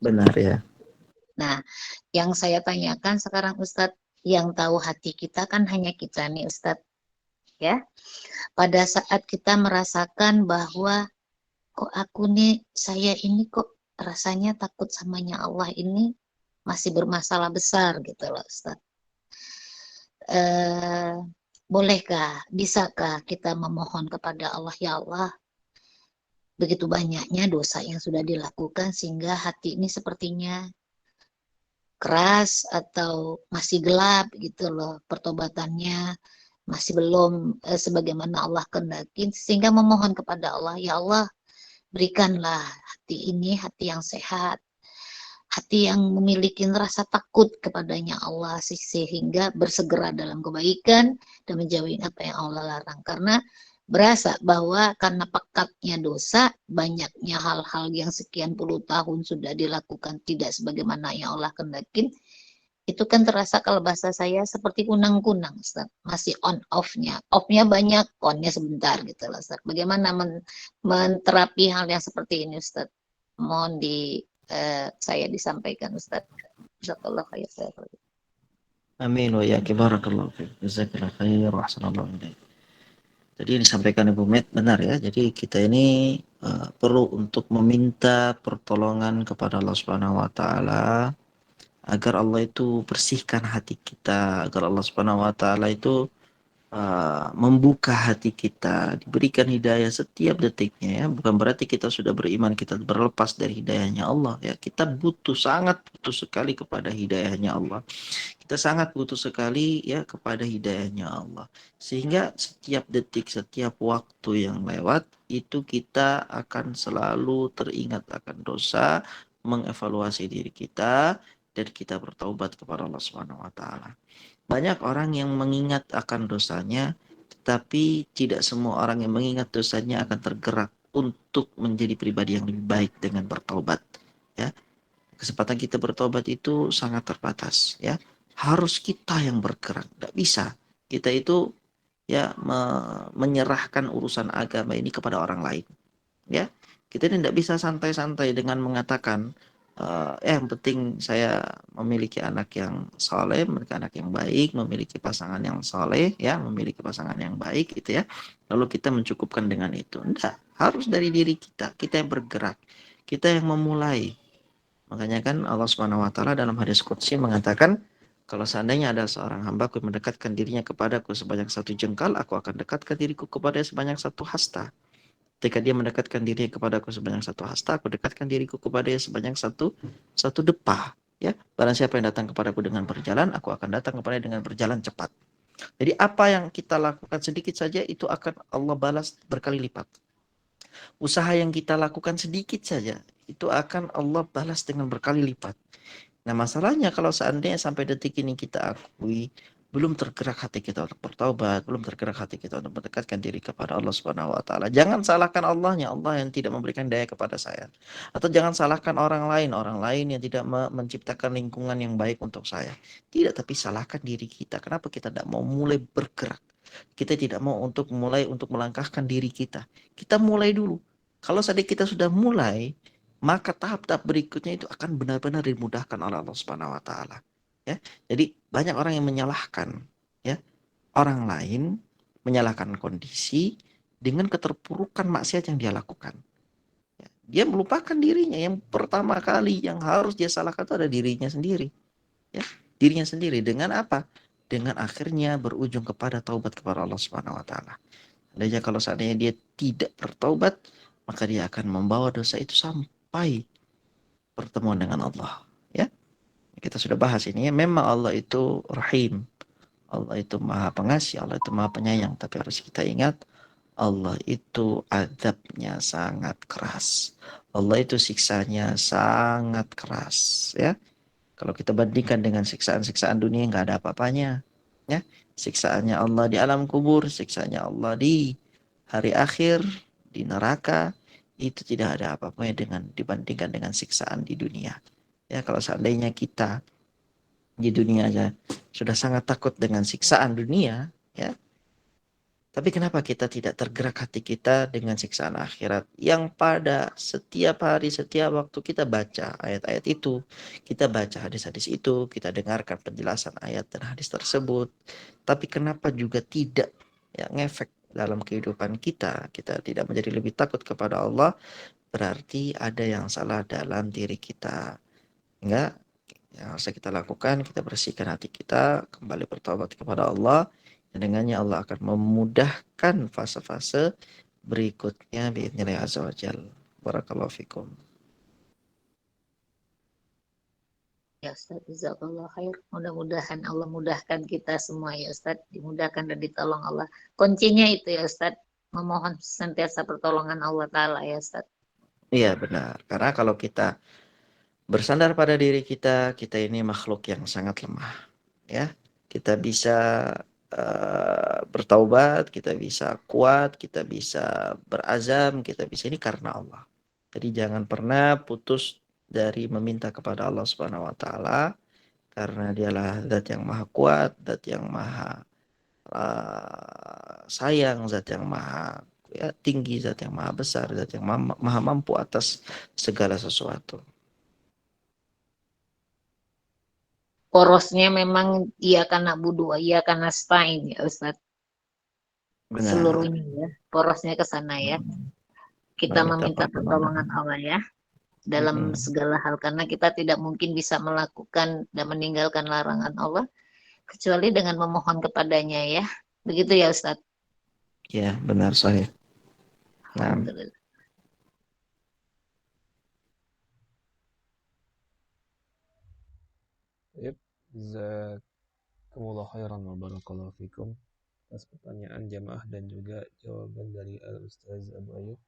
Benar ya. Nah, yang saya tanyakan sekarang Ustadz, yang tahu hati kita kan hanya kita nih Ustadz. Ya, pada saat kita merasakan bahwa kok aku nih, saya ini kok rasanya takut samanya Allah ini masih bermasalah besar gitu loh Ustadz. Bolehkah, bisakah kita memohon kepada Allah, ya Allah, begitu banyaknya dosa yang sudah dilakukan sehingga hati ini sepertinya keras atau masih gelap gitu loh, pertobatannya masih belum sebagaimana Allah kehendaki, sehingga memohon kepada Allah, ya Allah, berikanlah hati ini hati yang sehat, hati yang memiliki rasa takut kepadanya Allah, sehingga bersegera dalam kebaikan dan menjauhi apa yang Allah larang. Karena berasa bahwa karena pekatnya dosa, banyaknya hal-hal yang sekian puluh tahun sudah dilakukan tidak sebagaimana yang Allah kehendaki, itu kan terasa kalau bahasa saya seperti kunang-kunang, Ustaz. Masih on off-nya. Off-nya banyak, on-nya sebentar gitu loh, Ustaz. Bagaimana menterapi hal yang seperti ini, Ustaz? Mohon saya disampaikan, Ustaz. Jazakallah khair. Amin wa ya barakallahu fiik. Jazakallahu khair wa ahsanallahu ilaik. Tadi yang disampaikan Ibu Met benar ya. Jadi kita ini perlu untuk meminta pertolongan kepada Allah Subhanahu wa taala agar Allah itu bersihkan hati kita, agar Allah Subhanahu wa taala itu membuka hati kita, diberikan hidayah setiap detiknya ya. Bukan berarti kita sudah beriman kita berlepas dari hidayahnya Allah ya. Kita sangat butuh sekali kepada hidayahnya Allah. Kita sangat butuh sekali ya kepada hidayahnya Allah. Sehingga setiap detik, setiap waktu yang lewat itu kita akan selalu teringat akan dosa, mengevaluasi diri kita dan kita bertaubat kepada Allah Subhanahu wa taala. Banyak orang yang mengingat akan dosanya, tetapi tidak semua orang yang mengingat dosanya akan tergerak untuk menjadi pribadi yang lebih baik dengan bertaubat ya. Kesempatan kita bertobat itu sangat terbatas ya. Harus kita yang bergerak, tidak bisa kita itu ya menyerahkan urusan agama ini kepada orang lain ya. Kita tidak bisa santai-santai dengan mengatakan yang penting saya memiliki anak yang saleh, memiliki anak yang baik, memiliki pasangan yang saleh ya, memiliki pasangan yang baik gitu ya. Lalu kita mencukupkan dengan itu. Tidak, harus dari diri kita yang bergerak, kita yang memulai. Makanya kan Allah Subhanahu wa taala dalam hadis qudsi mengatakan, kalau seandainya ada seorang hambaku yang mendekatkan dirinya kepadaku sebanyak 1 jengkal, aku akan dekatkan diriku kepadanya sebanyak 1 hasta. Ketika dia mendekatkan dirinya kepadaku sebanyak 1 hasta, aku dekatkan diriku kepadanya sebanyak satu depah. Ya, barang siapa yang datang kepadaku dengan berjalan, aku akan datang kepadanya dengan berjalan cepat. Jadi apa yang kita lakukan sedikit saja itu akan Allah balas berkali lipat. Usaha yang kita lakukan sedikit saja itu akan Allah balas dengan berkali lipat. Nah masalahnya kalau seandainya sampai detik ini kita akui belum tergerak hati kita untuk bertaubat, belum tergerak hati kita untuk mendekatkan diri kepada Allah Subhanahu wa taala. Jangan salahkan Allahnya, Allah yang tidak memberikan daya kepada saya. Atau jangan salahkan orang lain yang tidak menciptakan lingkungan yang baik untuk saya. Tidak, tapi salahkan diri kita. Kenapa kita tidak mau mulai bergerak? Kita tidak mau untuk melangkahkan diri kita. Kita mulai dulu. Kalau seandainya kita sudah mulai, maka tahap-tahap berikutnya itu akan benar-benar dimudahkan oleh Allah Subhanahu wa taala. Ya. Jadi banyak orang yang menyalahkan ya, orang lain, menyalahkan kondisi dengan keterpurukan maksiat yang dia lakukan. Ya. Dia melupakan dirinya. Yang pertama kali yang harus dia salahkan itu ada dirinya sendiri. Ya. Dirinya sendiri dengan apa? Dengan akhirnya berujung kepada taubat kepada Allah Subhanahu wa taala. Dan kalau seandainya dia tidak bertaubat, maka dia akan membawa dosa itu sampai pertemuan dengan Allah ya. Kita sudah bahas ini ya, memang Allah itu Rahim, Allah itu Maha Pengasih, Allah itu Maha Penyayang, tapi harus kita ingat Allah itu azabnya sangat keras, Allah itu siksanya sangat keras ya. Kalau kita bandingkan dengan siksaan-siksaan dunia nggak ada apa-apanya ya. Siksaannya Allah di alam kubur, siksaannya Allah di hari akhir, di neraka, itu tidak ada apa-apanya dibandingkan dengan siksaan di dunia. Ya, kalau seandainya kita di dunia aja sudah sangat takut dengan siksaan dunia, ya. Tapi kenapa kita tidak tergerak hati kita dengan siksaan akhirat yang pada setiap hari, setiap waktu kita baca ayat-ayat itu, kita baca hadis-hadis itu, kita dengarkan penjelasan ayat dan hadis tersebut. Tapi kenapa juga tidak ya ngefek dalam kehidupan kita tidak menjadi lebih takut kepada Allah, berarti ada yang salah dalam diri kita. Enggak, yang harus kita lakukan, kita bersihkan hati kita, kembali bertobat kepada Allah, dan dengannya Allah akan memudahkan fase-fase berikutnya biidznillah azza wajal. Barakallahu fikum. Ya Ustaz, jazakallah khair. Mudah-mudahan Allah mudahkan kita semua ya Ustaz, dimudahkan dan ditolong Allah. Kuncinya itu ya Ustaz, memohon senantiasa pertolongan Allah Ta'ala ya Ustaz. Iya benar, karena kalau kita bersandar pada diri kita ini makhluk yang sangat lemah ya. Kita bisa bertaubat, kita bisa kuat, kita bisa berazam, kita bisa ini karena Allah. Jadi jangan pernah putus dari meminta kepada Allah Subhanahu wa taala, karena dialah zat yang maha kuat, zat yang maha sayang, zat yang maha tinggi, zat yang maha besar, zat yang maha mampu atas segala sesuatu. Porosnya memang iya karena budu, iya karena stain ya Ustaz. Benar. Seluruhnya ya, porosnya ke sana ya. Kita meminta pertolongan Allah ya dalam segala hal, karena kita tidak mungkin bisa melakukan dan meninggalkan larangan Allah kecuali dengan memohon kepadanya ya. Begitu ya Ustaz? Ya, benar sahih. Nah. Alhamdulillah. Yep. Jazakumullah khairan wa barakallahu fikum atas pertanyaan jamaah dan juga jawaban dari Al-Ustaz Abu Ayyub.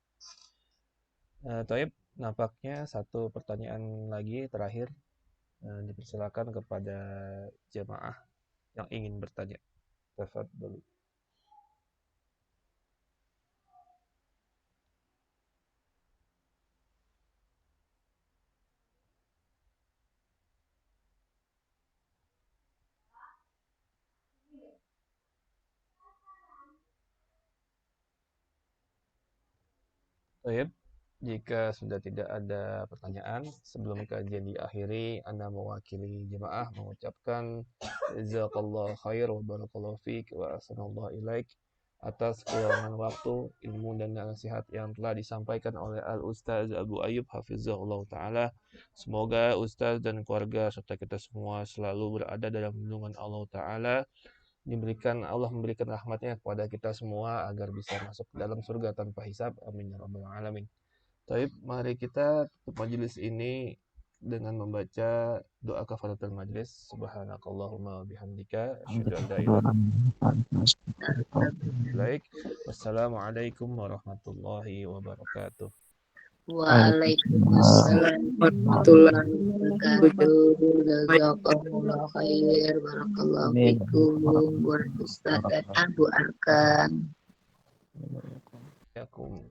Taib, nampaknya satu pertanyaan lagi terakhir. Dipersilakan kepada jamaah yang ingin bertanya. Tafadhol. Taib, jika sudah tidak ada pertanyaan, sebelum kajian diakhiri, Anda mewakili jemaah mengucapkan jazakallahu khair wa barakallahu fiik wa ahsanallahu ilaik atas keuangan waktu, ilmu dan nasihat yang telah disampaikan oleh Al-Ustaz Abu Ayyub hafizahullah ta'ala. Semoga Ustaz dan keluarga serta kita semua selalu berada dalam lindungan Allah ta'ala. Allah memberikan rahmatnya kepada kita semua agar bisa masuk ke dalam surga tanpa hisab. Amin ya rabbal alamin. Baik, mari kita tutup majelis ini dengan membaca doa kafaratul majlis. Subhanakallahumma bihamdika asyhadu an la ilaha illa anta. Wassalamualaikum warahmatullahi wabarakatuh. Waalaikumsalam warahmatullahi wabarakatuh. Jazakumullah khair. Barakallahu fikum buat Ustaz dan Abu Arkan. Assalamualaikum.